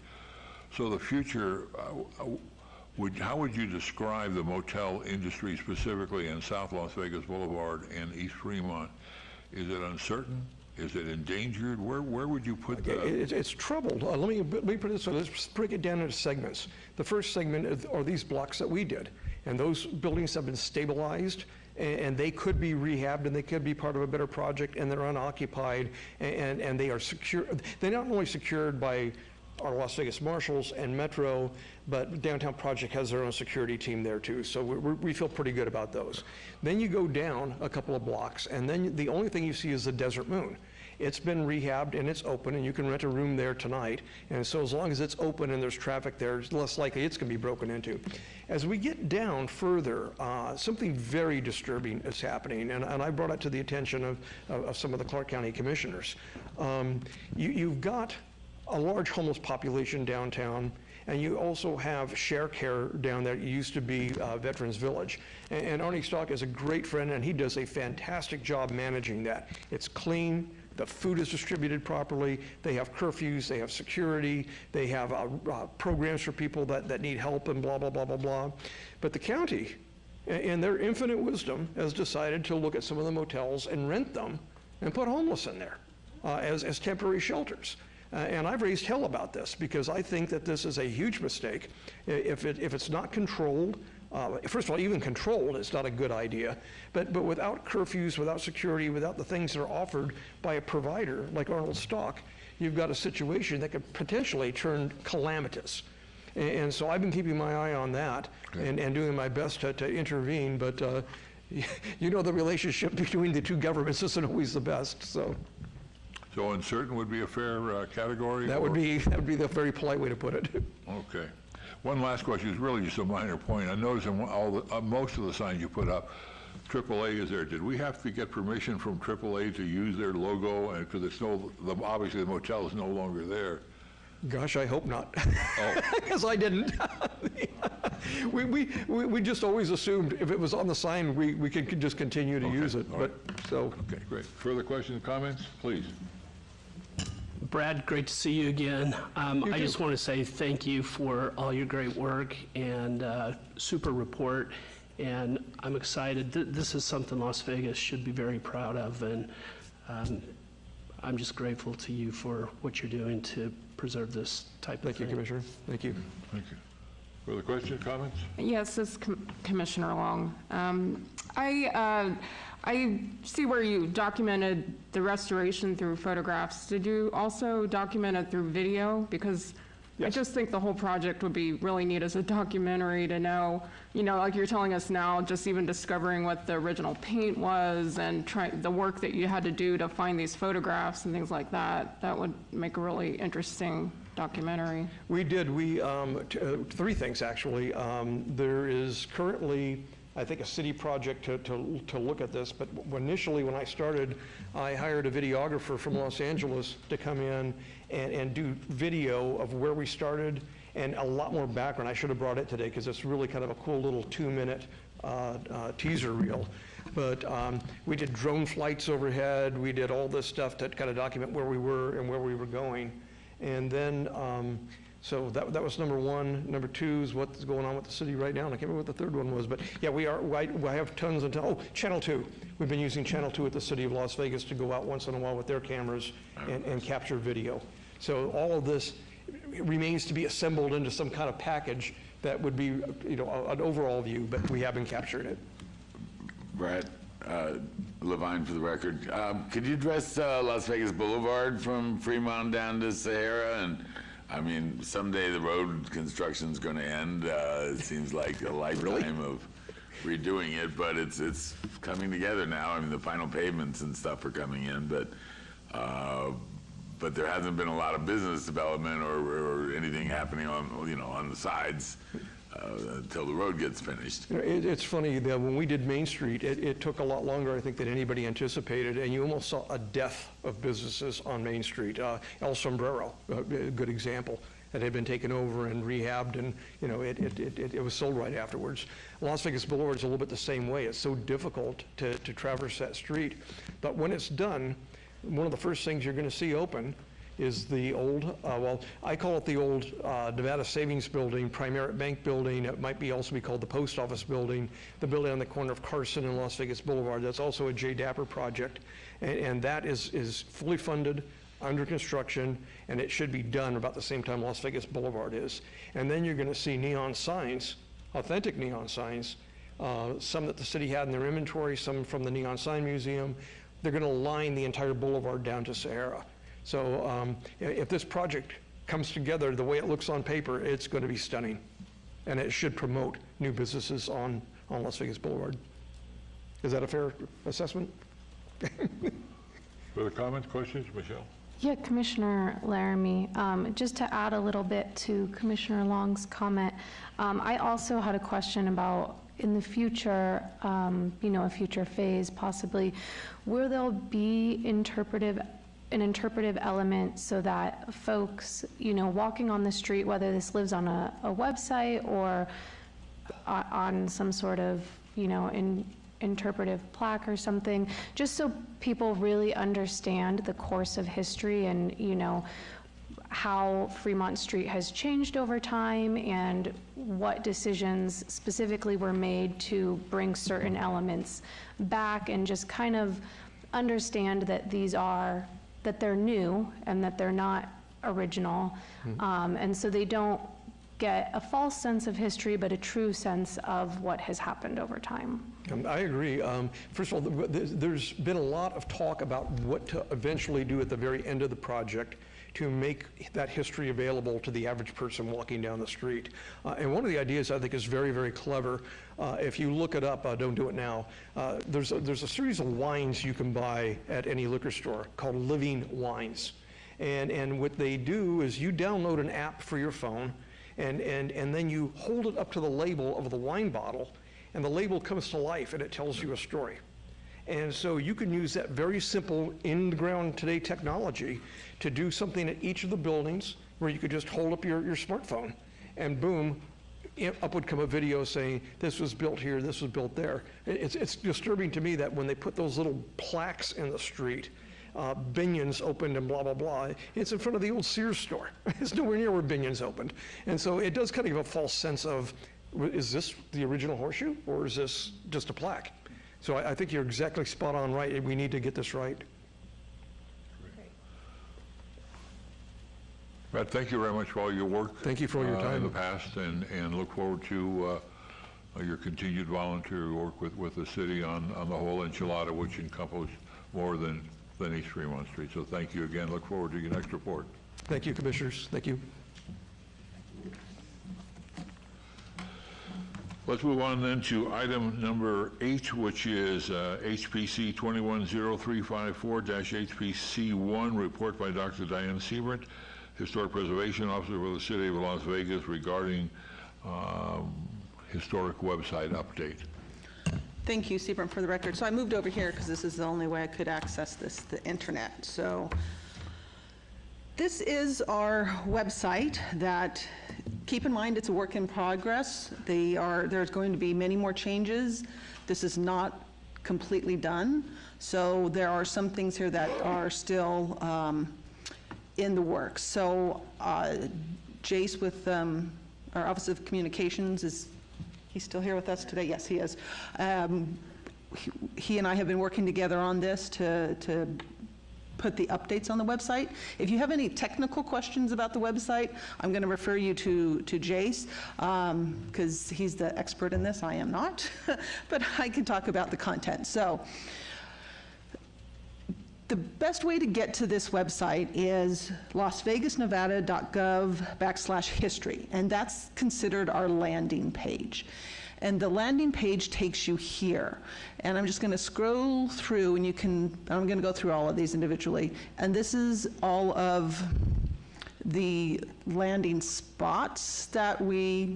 So the future. How would you describe the motel industry specifically in South Las Vegas Boulevard and East Fremont? Is it uncertain? Is it endangered? Where would you put that? It's troubled. Let me put it this way. Let's break it down into segments. The first segment are these blocks that we did, and those buildings have been stabilized, and they could be rehabbed, and they could be part of a better project, and they're unoccupied, and they are secure. They're not only secured by our Las Vegas Marshals and Metro, but Downtown Project has their own security team there too. So we feel pretty good about those. Then you go down a couple of blocks, and then the only thing you see is the Desert Moon. It's been rehabbed and it's open, and you can rent a room there tonight. And so as long as it's open and there's traffic there, it's less likely it's going to be broken into. As we get down further, something very disturbing is happening, and I brought it to the attention of some of the Clark County commissioners. You've got a large homeless population downtown, and you also have Share Care down there. It used to be Veterans Village. And Arnie Stock is a great friend, and he does a fantastic job managing that. It's clean, the food is distributed properly, they have curfews, they have security, they have programs for people that need help and blah, blah, blah, blah, blah. But the county, in their infinite wisdom, has decided to look at some of the motels and rent them and put homeless in there as temporary shelters. And I've raised hell about this because I think that this is a huge mistake. If it's not controlled, First of all, even controlled, it's not a good idea. But without curfews, without security, without the things that are offered by a provider like Arnold Stock, you've got a situation that could potentially turn calamitous. And so I've been keeping my eye on that and doing my best to intervene, but you know the relationship between the two governments isn't always the best, so. So uncertain would be a fair category? That would be the very polite way to put it. Okay. One last question is really just a minor point. I noticed in most of the signs you put up, AAA is there. Did we have to get permission from AAA to use their logo? And because it's obviously the motel is no longer there. Gosh, I hope not. Oh. Because I didn't. we just always assumed if it was on the sign, we could just continue to use it. All But right. so. Okay, great. Further questions, comments? Please. Brad, great to see you again. I just want to say thank you for all your great work and super report. And I'm excited. This is something Las Vegas should be very proud of. And I'm just grateful to you for what you're doing to preserve this type of thing. Thank you, Commissioner. Thank you. Thank you. Further questions, comments? Yes, this is Commissioner Long. I see where you documented the restoration through photographs. Did you also document it through video? Because I just think the whole project would be really neat as a documentary to know, like you're telling us now, just even discovering what the original paint was and the work that you had to do to find these photographs and things like that. That would make a really interesting documentary. We did. Three things, actually. There is currently, I think, a city project to look at this, but initially when I started, I hired a videographer from Los Angeles to come in and do video of where we started and a lot more background. I should have brought it today because it's really kind of a cool little 2-minute teaser reel. But we did drone flights overhead. We did all this stuff to kind of document where we were and where we were going. And then, so that was number one. Number two is what's going on with the city right now, and I can't remember what the third one was, but yeah, I have tons of, Channel 2. We've been using Channel 2 at the City of Las Vegas to go out once in a while with their cameras and capture video. So all of this remains to be assembled into some kind of package that would be, an overall view, but we haven't captured it. Brett, Levine for the record. Could you address Las Vegas Boulevard from Fremont down to Sahara? And I mean, someday the road construction's going to end. It seems like a lifetime of redoing it, but it's coming together now. I mean, the final pavements and stuff are coming in, but there hasn't been a lot of business development or anything happening on the sides until the road gets finished. It's funny that when we did Main Street, it took a lot longer, I think, than anybody anticipated, and you almost saw a death of businesses on Main Street. El Sombrero, a good example, that had been taken over and rehabbed, and it was sold right afterwards. Las Vegas Boulevard is a little bit the same way. It's so difficult to traverse that street, but when it's done, one of the first things you're going to see open is the old, I call it the old Nevada Savings Building, Primeric Bank Building. It might also be called the Post Office Building, the building on the corner of Carson and Las Vegas Boulevard. That's also a J. Dapper project, and that is fully funded, under construction, and it should be done about the same time Las Vegas Boulevard is. And then you're going to see neon signs, authentic neon signs, some that the city had in their inventory, some from the Neon Sign Museum. They're going to line the entire boulevard down to Sahara. So if this project comes together the way it looks on paper, it's going to be stunning. And it should promote new businesses on Las Vegas Boulevard. Is that a fair assessment? Further comments, questions, Michelle? Yeah, Commissioner Laramie, just to add a little bit to Commissioner Long's comment, I also had a question about in the future, a future phase possibly, will there be an interpretive element so that folks, walking on the street, whether this lives on a website or on some sort of, interpretive plaque or something, just so people really understand the course of history and, how Fremont Street has changed over time and what decisions specifically were made to bring certain elements back, and just kind of understand that that they're new and that they're not original. And so they don't get a false sense of history, but a true sense of what has happened over time. I agree. First of all, there's been a lot of talk about what to eventually do at the very end of the project to make that history available to the average person walking down the street. And one of the ideas I think is very, very clever. If you look it up, don't do it now, there's a series of wines you can buy at any liquor store called living wines. And what they do is you download an app for your phone, and then you hold it up to the label of the wine bottle, and the label comes to life and it tells you a story. And so you can use that very simple in-the-ground today technology to do something at each of the buildings where you could just hold up your smartphone and boom, up would come a video saying this was built here, this was built there. It's disturbing to me that when they put those little plaques in the street, Binion's opened and blah, blah, blah. It's in front of the old Sears store. It's nowhere near where Binion's opened. And so it does kind of give a false sense of, is this the original horseshoe or is this just a plaque? So I think you're exactly spot on right. We need to get this right. Brad, thank you very much for all your work. Thank you for all your time. In the past, and look forward to your continued volunteer work with the city on the whole enchilada, which encompasses more than East Fremont Street. So thank you again. Look forward to your next report. Thank you, Commissioners. Thank you. Let's move on then to item number 8, which is HPC 210354-HPC1, report by Dr. Diane Siebert, Historic Preservation Officer for the City of Las Vegas regarding historic website update. Thank you, Seaburn, for the record. So I moved over here because this is the only way I could access this, the internet. So this is our website that, keep in mind, it's a work in progress. There's going to be many more changes. This is not completely done. So there are some things here that are still in the works. So Jace with our Office of Communications he's still here with us today? Yes, he is. He and I have been working together on this to put the updates on the website. If you have any technical questions about the website, I'm going to refer you to Jace, because he's the expert in this. I am not, but I can talk about the content. So the best way to get to this website is lasvegasnevada.gov/history, and that's considered our landing page. And the landing page takes you here. And I'm just going to scroll through, and I'm going to go through all of these individually. And this is all of the landing spots that where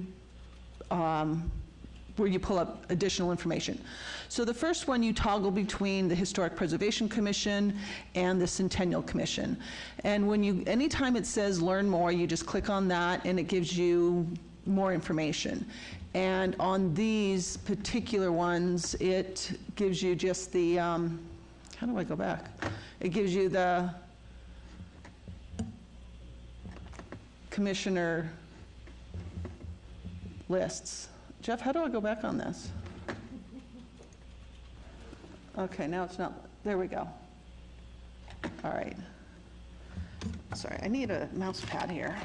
you pull up additional information. So the first one, you toggle between the Historic Preservation Commission and the Centennial Commission. And anytime it says learn more, you just click on that and it gives you more information. And on these particular ones, it gives you just the, how do I go back? It gives you the commissioner lists. Jeff, how do I go back on this? Okay, now it's not, there we go. All right. Sorry, I need a mouse pad here.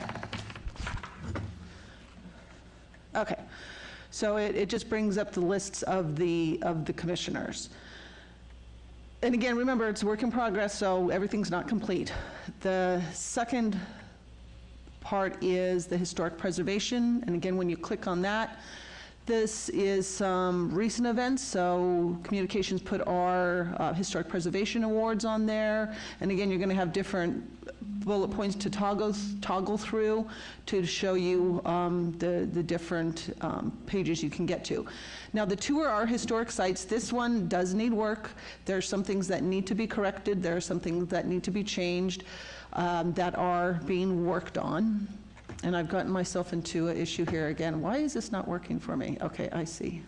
Okay, so it just brings up the lists of the commissioners. And again, remember, it's a work in progress, so everything's not complete. The second part is the historic preservation, and again, when you click on that, this is some recent events. So Communications put our Historic Preservation Awards on there. And again, you're going to have different bullet points to toggle through to show you the different pages you can get to. Now, the tour our historic sites, this one does need work. There are some things that need to be corrected. There are some things that need to be changed that are being worked on. And I've gotten myself into an issue here again. Why is this not working for me? Okay, I see.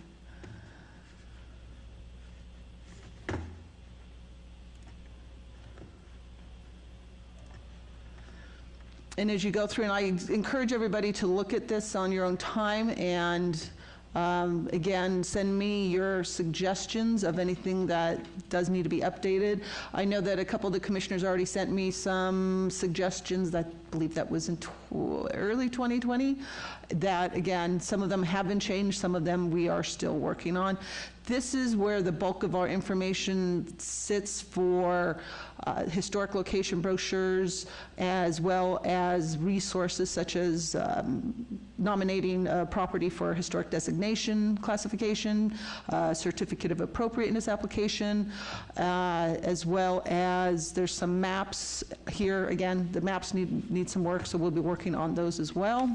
And as you go through, and I encourage everybody to look at this on your own time, and again, send me your suggestions of anything that does need to be updated. I know that a couple of the commissioners already sent me some suggestions. I believe that was in early 2020, that, again, some of them have been changed, some of them we are still working on. This is where the bulk of our information sits for historic location brochures, as well as resources such as nominating a property for historic designation classification, certificate of appropriateness application, as well as there's some maps here. Again, the maps need some work, so we'll be working on those as well.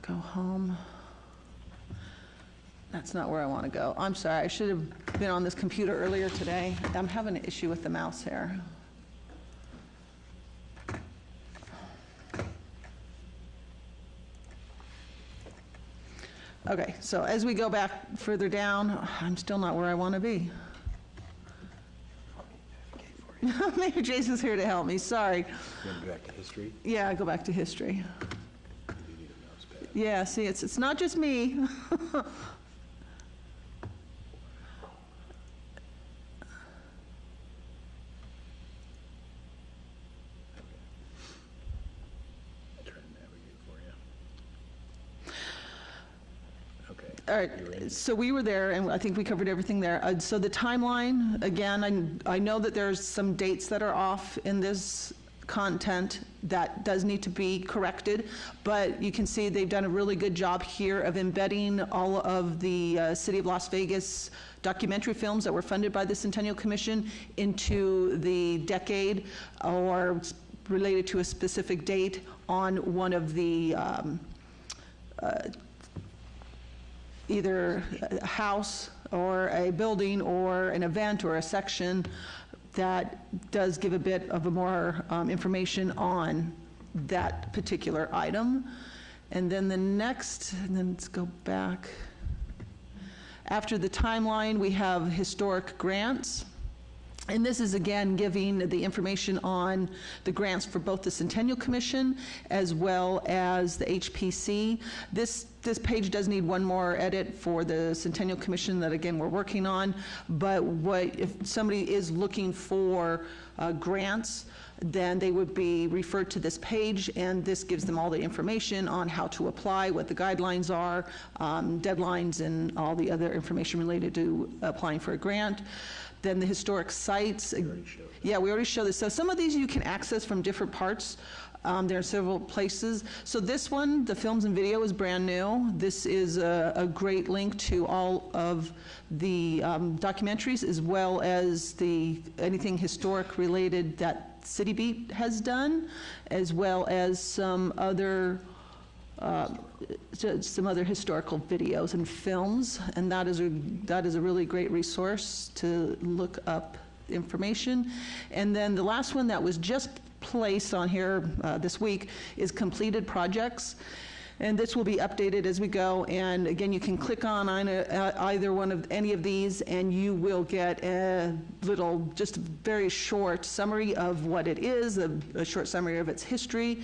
Go home. That's not where I want to go. I'm sorry, I should have been on this computer earlier today. I'm having an issue with the mouse here. Okay, so as we go back further down, I'm still not where I want to be. Maybe Jason's here to help me, sorry. Go back to history? Yeah, go back to history. Yeah, see, it's not just me. All right, so we were there, and I think we covered everything there. So the timeline, again, I know that there's some dates that are off in this content that does need to be corrected, but you can see they've done a really good job here of embedding all of the City of Las Vegas documentary films that were funded by the Centennial Commission into the decade or related to a specific date on one of the either a house or a building or an event or a section that does give a bit of a more information on that particular item. And then the next, and then let's go back. After the timeline, we have historic grants. And this is, again, giving the information on the grants for both the Centennial Commission as well as the HPC. This page does need one more edit for the Centennial Commission that, again, we're working on. But if somebody is looking for grants, then they would be referred to this page, and this gives them all the information on how to apply, what the guidelines are, deadlines, and all the other information related to applying for a grant. Then the historic sites. Yeah, we already showed this. So some of these you can access from different parts. There are several places. So this one, the films and video, is brand new. This is a great link to all of the documentaries, as well as anything historic related that City Beat has done, as well as some other historical videos and films, and that is a really great resource to look up information. And then the last one that was just placed on here this week is completed projects. And this will be updated as we go. And again, you can click on either one of any of these, and you will get a little, just very short summary of what it is, a short summary of its history,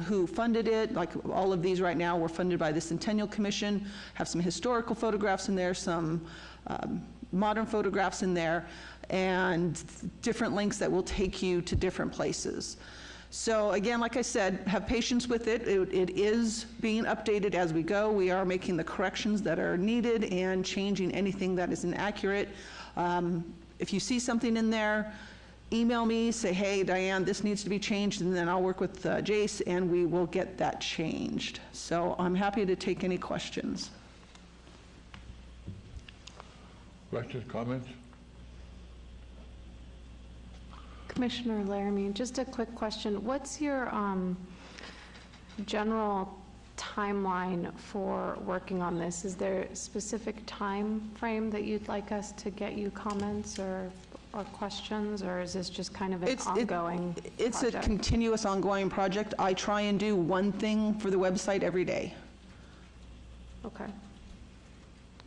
who funded it. Like all of these right now were funded by the Centennial Commission. Have some historical photographs in there, some modern photographs in there, and different links that will take you to different places. So again, like I said, have patience with it. It is being updated as we go. We are making the corrections that are needed and changing anything that is inaccurate. If you see something in there, email me, say, hey, Diane, this needs to be changed, and then I'll work with Jace, and we will get that changed. So I'm happy to take any questions. Questions, comments? Commissioner Laramie, just a quick question. What's your general timeline for working on this? Is there a specific time frame that you'd like us to get you comments or questions, or is this just kind of an ongoing It's project? a continuous ongoing project. I try and do one thing for the website every day. Okay.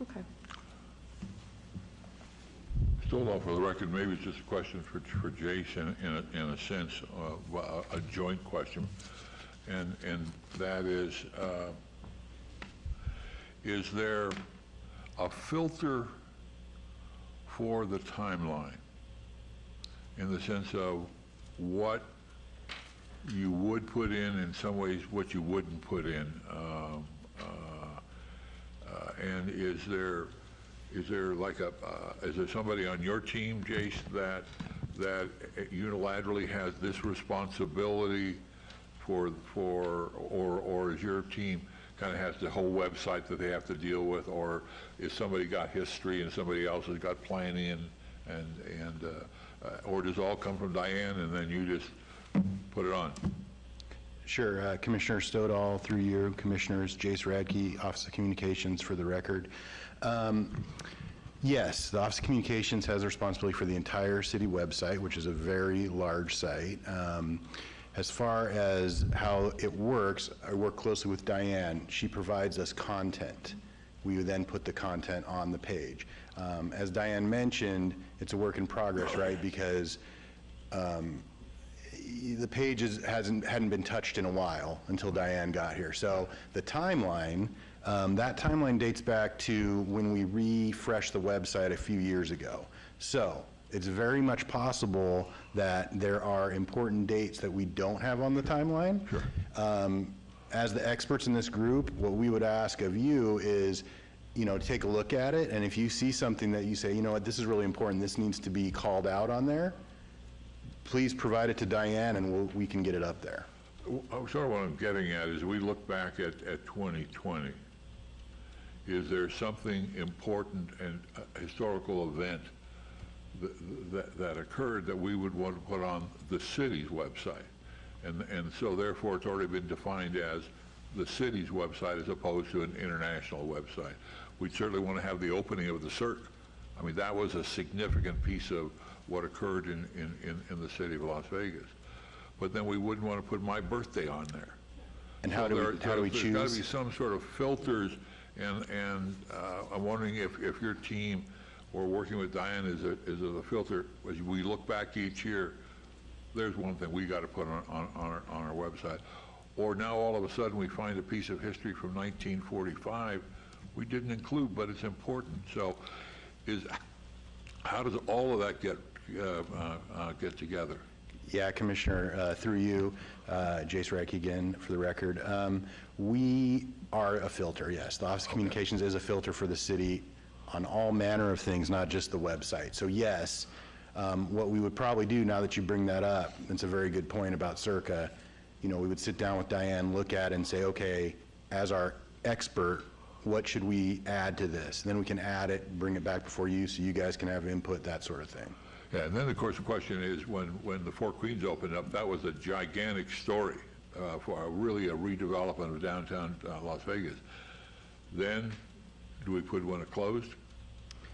Okay. Still, though, for the record, maybe it's just a question for Jason in a sense, a joint question, and that is there a filter for the timeline in the sense of what you would put in some ways what you wouldn't put in. And is there like is there somebody on your team, Jace, that unilaterally has this responsibility or is your team kind of has the whole website that they have to deal with, or is somebody got history and somebody else has got planning or does it all come from Diane and then you just put it on? Sure. Commissioner Stoddall, through you, Commissioners, Jace Radke, Office of Communications, for the record. Yes, the Office of Communications has responsibility for the entire city website, which is a very large site. As far as how it works, I work closely with Diane. She provides us content. We would then put the content on the page. As Diane mentioned, it's a work in progress, right? Because the page hadn't been touched in a while until Diane got here. So the timeline, that timeline dates back to when we refreshed the website a few years ago. So it's very much possible that there are important dates that we don't have on the timeline. Sure. As the experts in this group, what we would ask of you is, take a look at it, and if you see something that you say, you know what, this is really important, this needs to be called out on there, please provide it to Diane and we can get it up there. Sort of what I'm getting at is we look back at 2020. Is there something important and a historical event that occurred that we would want to put on the city's website? And so therefore it's already been defined as the city's website as opposed to an international website. We'd certainly want to have the opening of the CERC. I mean, that was a significant piece of what occurred in the city of Las Vegas. But then we wouldn't want to put my birthday on there. And how do we choose? There's got to be some sort of filters, and I'm wondering if your team or working with Diane is a filter. As we look back each year, there's one thing we got to put on our website. Or now all of a sudden we find a piece of history from 1945 we didn't include, but it's important. So how does all of that get together? Yeah, Commissioner, through you, Jace Radke again, for the record. We are a filter, yes. The Office of Communications is a filter for the city on all manner of things, not just the website. So yes, what we would probably do, now that you bring that up, it's a very good point about CERCA, we would sit down with Diane, look at it and say, okay, as our expert, what should we add to this? Then we can add it, bring it back before you so you guys can have input, that sort of thing. Yeah, and then of course the question is when the Four Queens opened up, that was a gigantic story for really a redevelopment of downtown Las Vegas. Then do we put when it closed?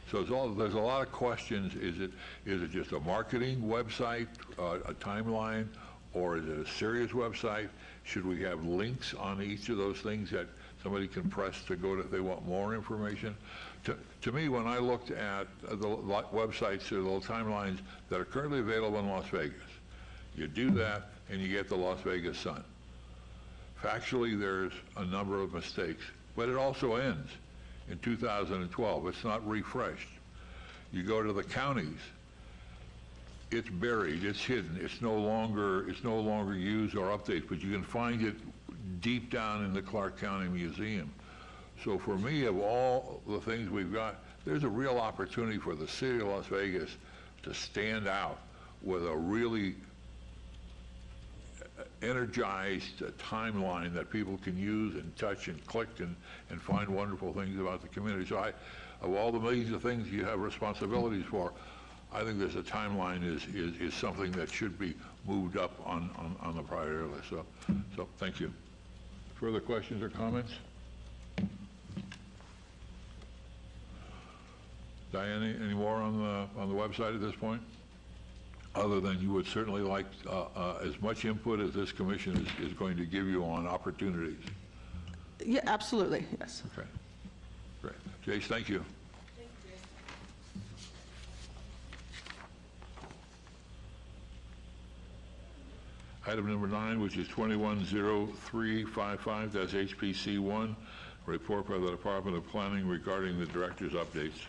So there's a lot of questions. Is it just a marketing website, a timeline, or is it a serious website? Should we have links on each of those things that somebody can press to go to if they want more information? To me, when I looked at the websites or the timelines that are currently available in Las Vegas, you do that and you get the Las Vegas Sun. Factually, there's a number of mistakes, but it also ends in 2012. It's not refreshed. You go to the counties, it's buried, it's hidden, it's no longer used or updated, but you can find it deep down in the Clark County Museum. So for me, of all the things we've got, there's a real opportunity for the city of Las Vegas to stand out with a really energized timeline that people can use and touch and click and find wonderful things about the community. So of all the millions of things you have responsibilities for, I think there's a timeline is something that should be moved up on the priority list. So thank you. Further questions or comments? Diane, any more on the website at this point? Other than you would certainly like as much input as this commission is going to give you on opportunities. Yeah, absolutely, yes. Okay, great. Jace, thank you. Item number 9, which is 210355, that's HPC1, report by the Department of Planning regarding the director's updates.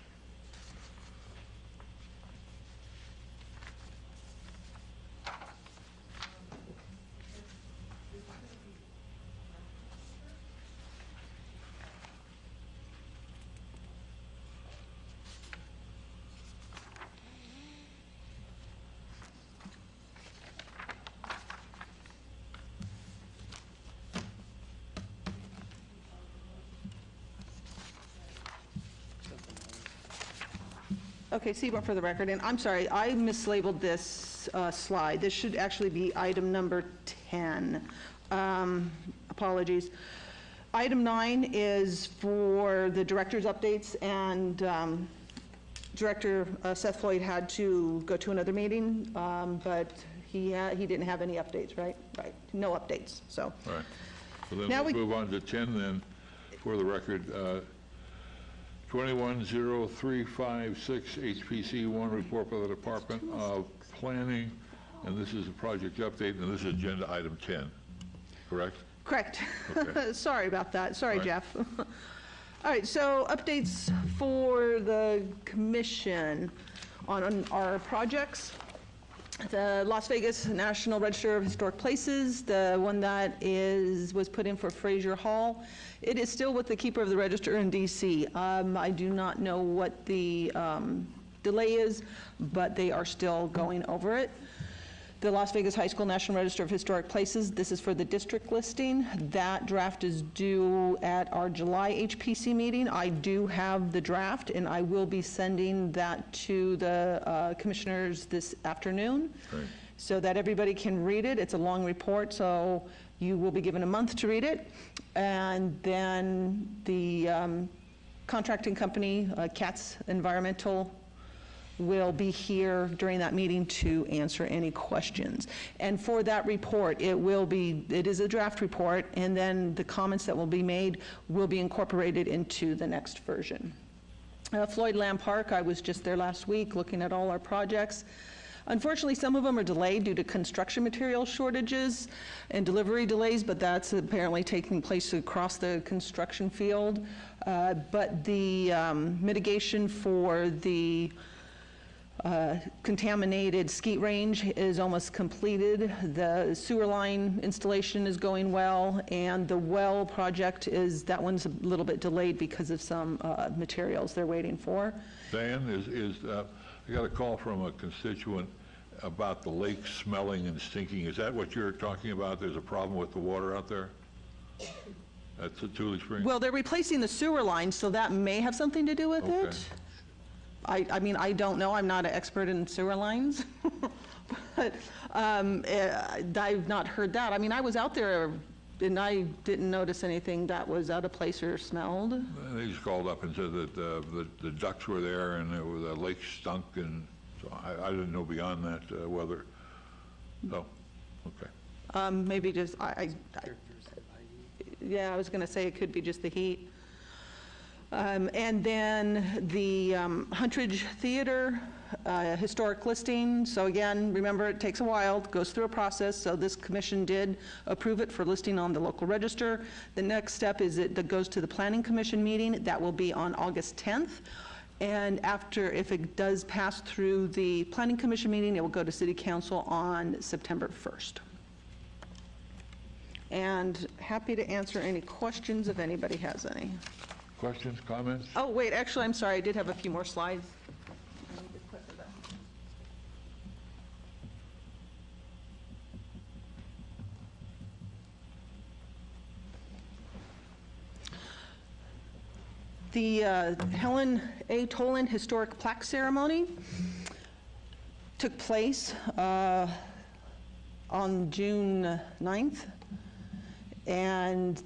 Okay, Seaborn for the record, and I'm sorry, I mislabeled this slide. This should actually be item number 10. Apologies. Item 9 is for the director's updates, and Director Seth Floyd had to go to another meeting, but he didn't have any updates, right? Right, no updates, so. All right. So then Now we'll we- move on to 10 then, for the record. 210356 HPC 1 report by the Department of Planning, and this is a project update, and this is agenda item 10, correct? Correct. Okay. Sorry about that. Sorry, All right. Jeff. All right, so updates for the commission on our projects. The Las Vegas National Register of Historic Places, the one that was put in for Fraser Hall, it is still with the keeper of the register in DC. I do not know what the delay is, but they are still going over it. The Las Vegas High School National Register of Historic Places, this is for the district listing. That draft is due at our July HPC meeting. I do have the draft, and I will be sending that to the commissioners this afternoon, Great. so that everybody can read it. It's a long report, so you will be given a month to read it. And then the contracting company, Katz Environmental, will be here during that meeting to answer any questions. And for that report, it is a draft report, and then the comments that will be made will be incorporated into the next version. Floyd Lamb Park, I was just there last week looking at all our projects. Unfortunately, some of them are delayed due to construction material shortages and delivery delays, but that's apparently taking place across the construction field. But the mitigation for the contaminated skeet range is almost completed. The sewer line installation is going well, and the well project that one's a little bit delayed because of some materials they're waiting for. Diane, I got a call from a constituent about the lake smelling and stinking. Is that what you're talking about? There's a problem with the water out there? That's at Tule Springs? Well, they're replacing the sewer line, so that may have something to do with Okay. it. I mean, I don't know, I'm not an expert in sewer lines, but I've not heard that. I mean, I was out there and I didn't notice anything that was out of place or smelled. They just called up and said that the ducks were there and the lake stunk, and so I didn't know beyond that whether, so, okay. Maybe just, yeah, I was gonna say it could be just the heat. And then the Huntridge Theater historic listing. So again, remember, it takes a while, goes through a process, so this commission did approve it for listing on the local register. The next step is that goes to the Planning Commission meeting. That will be on August 10th. And after, if it does pass through the Planning Commission meeting, it will go to City Council on September 1st. And happy to answer any questions if anybody has any. Questions, comments? Oh, wait, actually, I'm sorry, I did have a few more slides. I need to click to that. The Helen A. Tolan Historic Plaque Ceremony took place on June 9th, and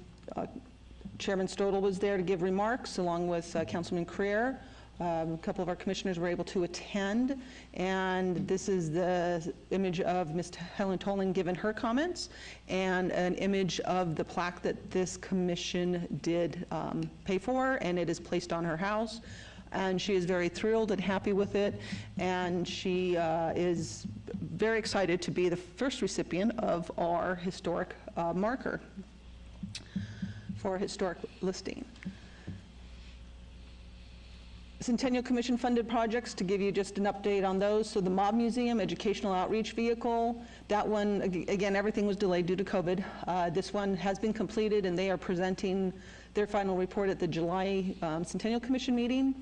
Chairman Stodel was there to give remarks, along with Councilman Creer. A couple of our commissioners were able to attend, and this is the image of Ms. Helen Tolan giving her comments, and an image of the plaque that this commission did pay for, and it is placed on her house. And she is very thrilled and happy with it, and she is very excited to be the first recipient of our historic marker for historic listing. Centennial Commission funded projects, to give you just an update on those. So the Mob Museum Educational Outreach Vehicle, that one, again, everything was delayed due to COVID. This one has been completed, and they are presenting their final report at the July Centennial Commission meeting.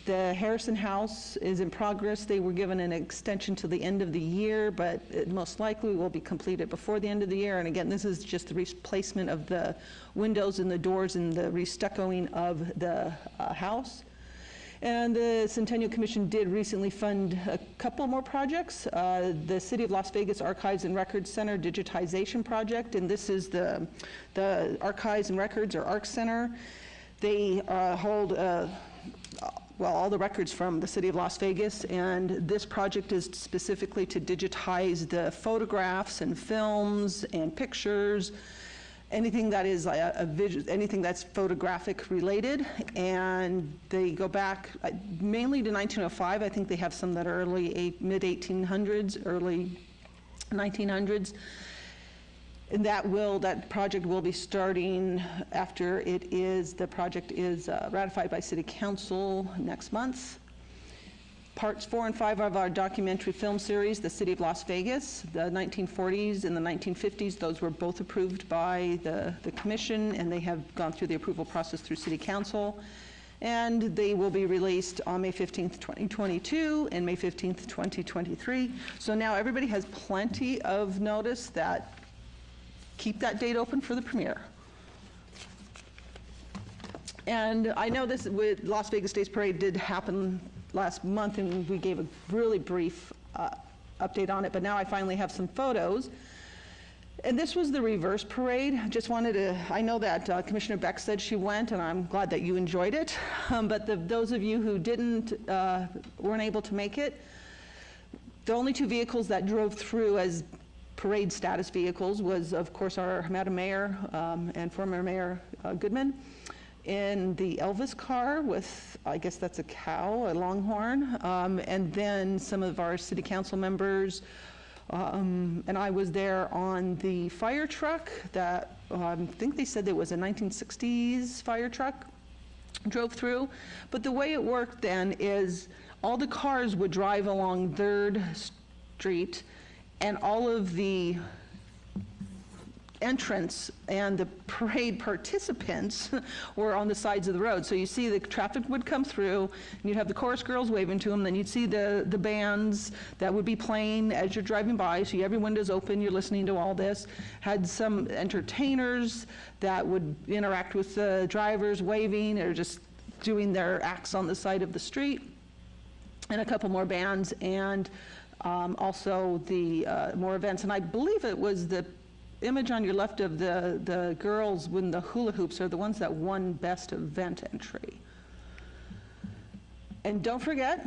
The Harrison House is in progress. They were given an extension to the end of the year, but it most likely will be completed before the end of the year. And again, this is just the replacement of the windows and the doors and the restuccoing of the house. And the Centennial Commission did recently fund a couple more projects. The City of Las Vegas Archives and Records Center digitization project, and this is the Archives and Records, or ARC Center. They hold all the records from the City of Las Vegas, and this project is specifically to digitize the photographs and films and pictures, anything that is anything that's photographic related. And they go back mainly to 1905. I think they have some that are mid-1800s, early 1900s. And that project will be starting after the project is ratified by City Council next month. Parts 4 and 5 of our documentary film series, The City of Las Vegas, the 1940s and the 1950s, those were both approved by the commission, and they have gone through the approval process through City Council. And they will be released on May 15th, 2022 and May 15th, 2023. So now everybody has plenty of notice that keep that date open for the premiere. And I know this with Las Vegas Days Parade did happen last month, and we gave a really brief update on it, but now I finally have some photos. And this was the reverse parade. Just wanted to, I know that Commissioner Beck said she went, and I'm glad that you enjoyed it. But those of you who weren't able to make it, the only two vehicles that drove through as parade status vehicles was, of course, our Madam Mayor and former Mayor Goodman in the Elvis car with, I guess that's a cow, a longhorn, and then some of our city council members, and I was there on the fire truck that I think they said there was a 1960s fire truck drove through. But the way it worked then is all the cars would drive along 3rd Street, and all of the entrance and the parade participants were on the sides of the road. So you see the traffic would come through, and you'd have the chorus girls waving to them, then you'd see the bands that would be playing as you're driving by, so you have your windows open, you're listening to all this. Had some entertainers that would interact with the drivers, waving or just doing their acts on the side of the street, and a couple more bands, and also the more events. And I believe it was the image on your left of the girls when the hula hoops are the ones that won best event entry. And don't forget,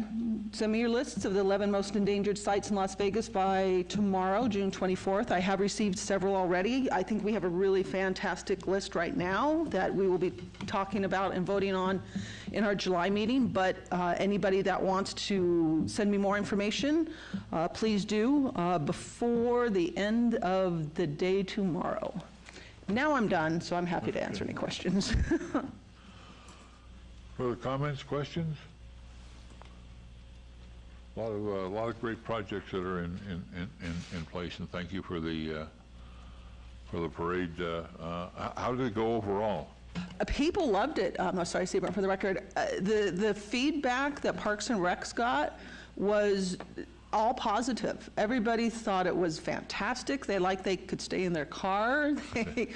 send me your lists of the 11 most endangered sites in Las Vegas by tomorrow, June 24th. I have received several already. I think we have a really fantastic list right now that we will be talking about and voting on in our July meeting. But anybody that wants to send me more information, please do before the end of the day tomorrow. Now I'm done, so I'm happy to answer any questions. Further comments, questions? A lot of great projects that are in place, and thank you for the parade. How did it go overall? People loved it. I'm sorry, Seaburn, for the record. The feedback that Parks and Recs got was all positive. Everybody thought it was fantastic. They could stay in their car. They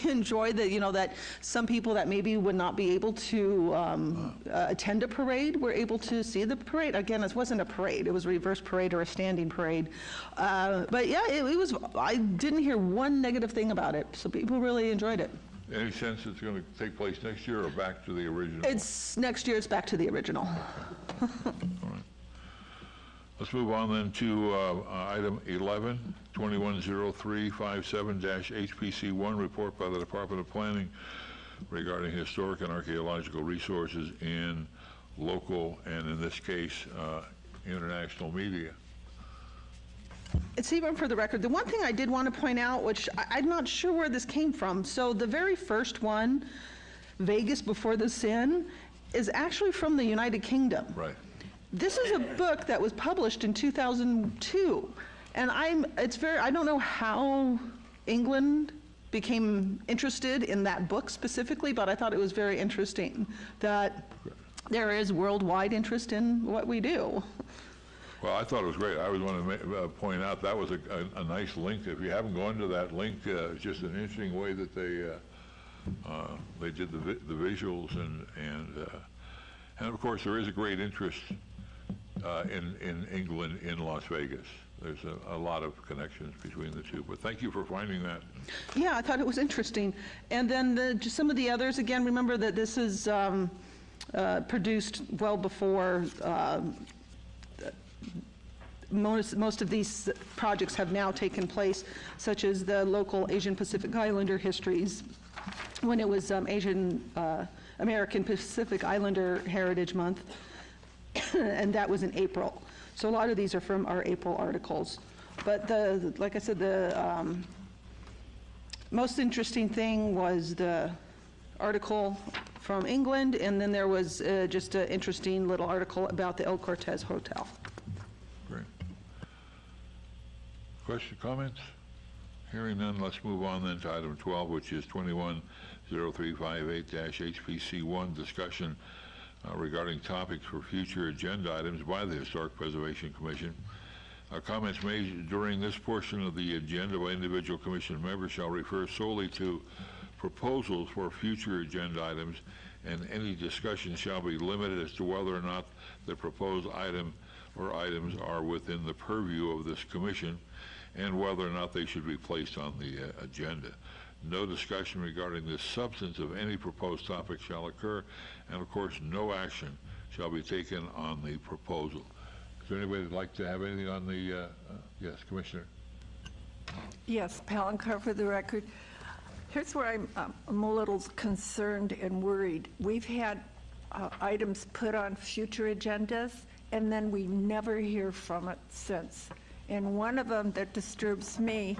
enjoyed that some people that maybe would not be able to attend a parade were able to see the parade. Again, it wasn't a parade. It was a reverse parade or a standing parade. But yeah, it was, I didn't hear one negative thing about it. So people really enjoyed it. Any sense it's going to take place next year or back to the original? It's next year, it's back to the original. All right. Let's move on then to item 11, 210357-HPC1, report by the Department of Planning regarding historic and archaeological resources in local and, in this case, international media. It's even for the record. The one thing I did want to point out, which I'm not sure where this came from, so the very first one, Vegas Before the Sin, is actually from the United Kingdom. Right. This is a book that was published in 2002, and I don't know how England became interested in that book specifically, but I thought it was very interesting that there is worldwide interest in what we do. Well, I thought it was great. I was want to point out that was a nice link. If you haven't gone to that link, it's just an interesting way that they did the visuals, and And of course, there is a great interest in England, in Las Vegas. There's a lot of connections between the two, but thank you for finding that. Yeah, I thought it was interesting. And then just some of the others, again, remember that this is produced well before most of these projects have now taken place, such as the local Asian Pacific Islander histories, when it was American Pacific Islander Heritage Month, and that was in April. So a lot of these are from our April articles. But like I said, the most interesting thing was the article from England, and then there was just an interesting little article about the El Cortez Hotel. Great. Question, comments? Hearing none, let's move on then to item 12, which is 210358-HPC1, discussion regarding topics for future agenda items by the Historic Preservation Commission. Comments made during this portion of the agenda by individual commission members shall refer solely to proposals for future agenda items, and any discussion shall be limited as to whether or not the proposed item or items are within the purview of this commission and whether or not they should be placed on the agenda. No discussion regarding the substance of any proposed topic shall occur, and of course, no action shall be taken on the proposal. Is there anybody that'd like to have anything on the, yes, Commissioner? Yes, Palancar for the record. Here's where I'm a little concerned and worried. We've had items put on future agendas, and then we never hear from it since. And one of them that disturbs me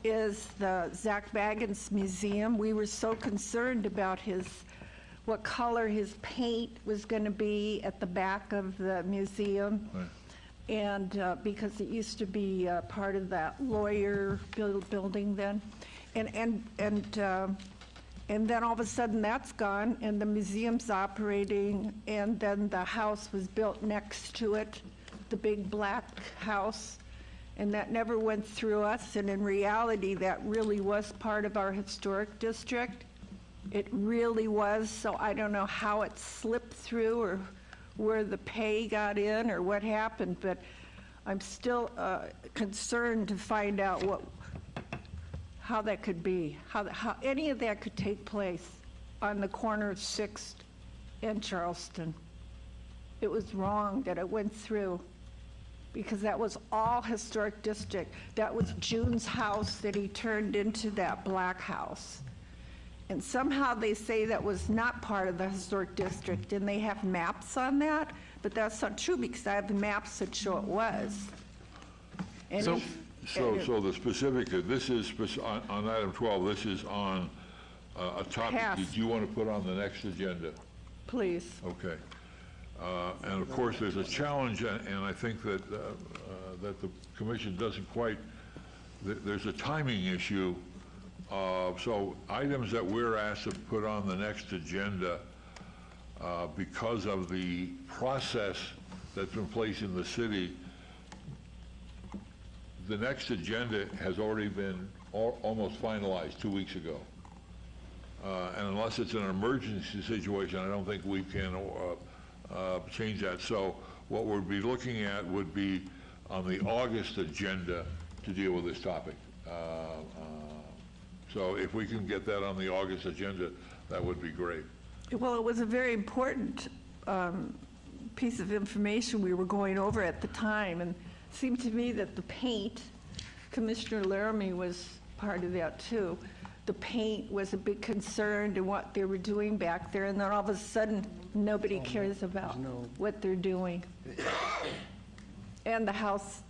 is the Zach Baggins Museum. We were so concerned about what color his paint was going to be at the back of the museum. Right. And because it used to be part of that lawyer building then. And then all of a sudden that's gone, and the museum's operating, and then the house was built next to it, the big black house, and that never went through us, and in reality, that really was part of our historic district. It really was, so I don't know how it slipped through or where the pay got in or what happened, but I'm still concerned to find out how that could be, how any of that could take place on the corner of 6th and Charleston. It was wrong that it went through, because that was all historic district. That was June's house that he turned into that black house. And somehow they say that was not part of the historic district, and they have maps on that, but that's not true, because I have the maps that show it was. And So the specific, this is on item 12, this is on a topic Pass. that you want to put on the next agenda. Please. Okay. And of course, there's a challenge, and I think that that the commission doesn't quite, there's a timing issue. So items that we're asked to put on the next agenda because of the process that's been placed in the city, the next agenda has already been almost finalized 2 weeks ago. And unless it's an emergency situation, I don't think we can change that. So what we'd be looking at would be on the August agenda to deal with this topic. So if we can get that on the August agenda, that would be great. Well, it was a very important piece of information we were going over at the time, and it seemed to me that the paint, Commissioner Laramie was part of that too. The paint was a big concern to what they were doing back there, and then all of a sudden, nobody cares about what they're doing. And the house,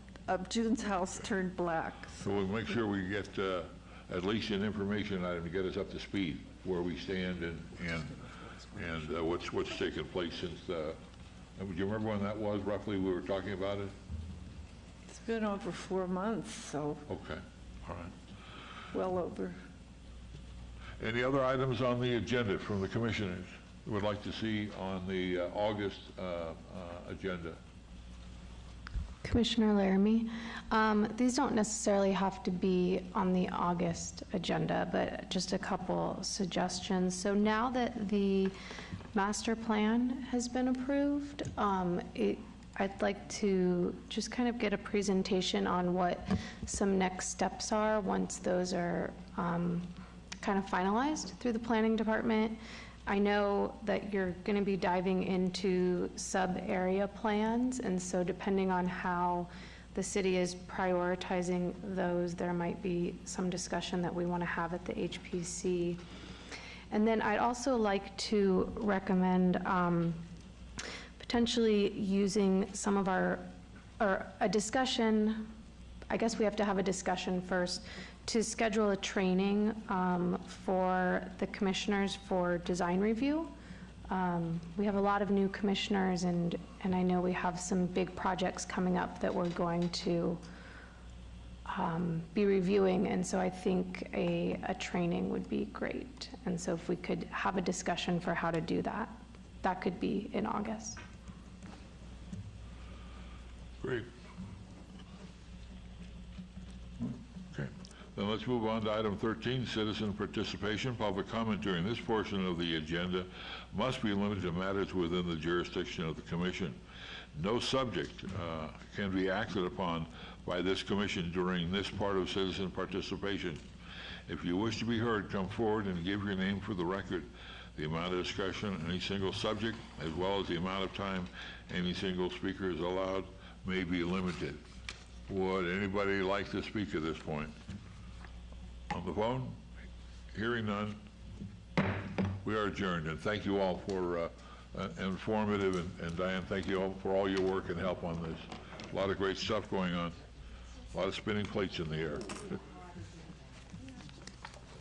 June's house turned black. So we'll make sure we get at least an information item to get us up to speed where we stand and what's taken place since. Do you remember when that was roughly? We were talking about it. It's been over 4 months, so Okay, all right. well over. Any other items on the agenda from the commissioners you would like to see on the August agenda? Commissioner Laramie, these don't necessarily have to be on the August agenda, but just a couple suggestions. So now that the master plan has been approved. I'd like to just kind of get a presentation on what some next steps are once those are kind of finalized through the planning department. I know that you're going to be diving into sub-area plans, and so depending on how the city is prioritizing those, there might be some discussion that we want to have at the HPC. And then I'd also like to recommend potentially using some of our, or a discussion, I guess we have to have a discussion first, to schedule a training for the commissioners for design review. We have a lot of new commissioners, and I know we have some big projects coming up that we're going to be reviewing, and so I think a training would be great. And so if we could have a discussion for how to do that, that could be in August. Great. Okay. Then let's move on to item 13, citizen participation. Public comment during this portion of the agenda must be limited to matters within the jurisdiction of the commission. No subject can be acted upon by this commission during this part of citizen participation. If you wish to be heard, come forward and give your name for the record. The amount of discussion on any single subject, as well as the amount of time any single speaker is allowed, may be limited. Would anybody like to speak at this point? On the phone? Hearing none, we are adjourned, and thank you all for informative, and Diane, thank you all for all your work and help on this. A lot of great stuff going on. A lot of spinning plates in the air.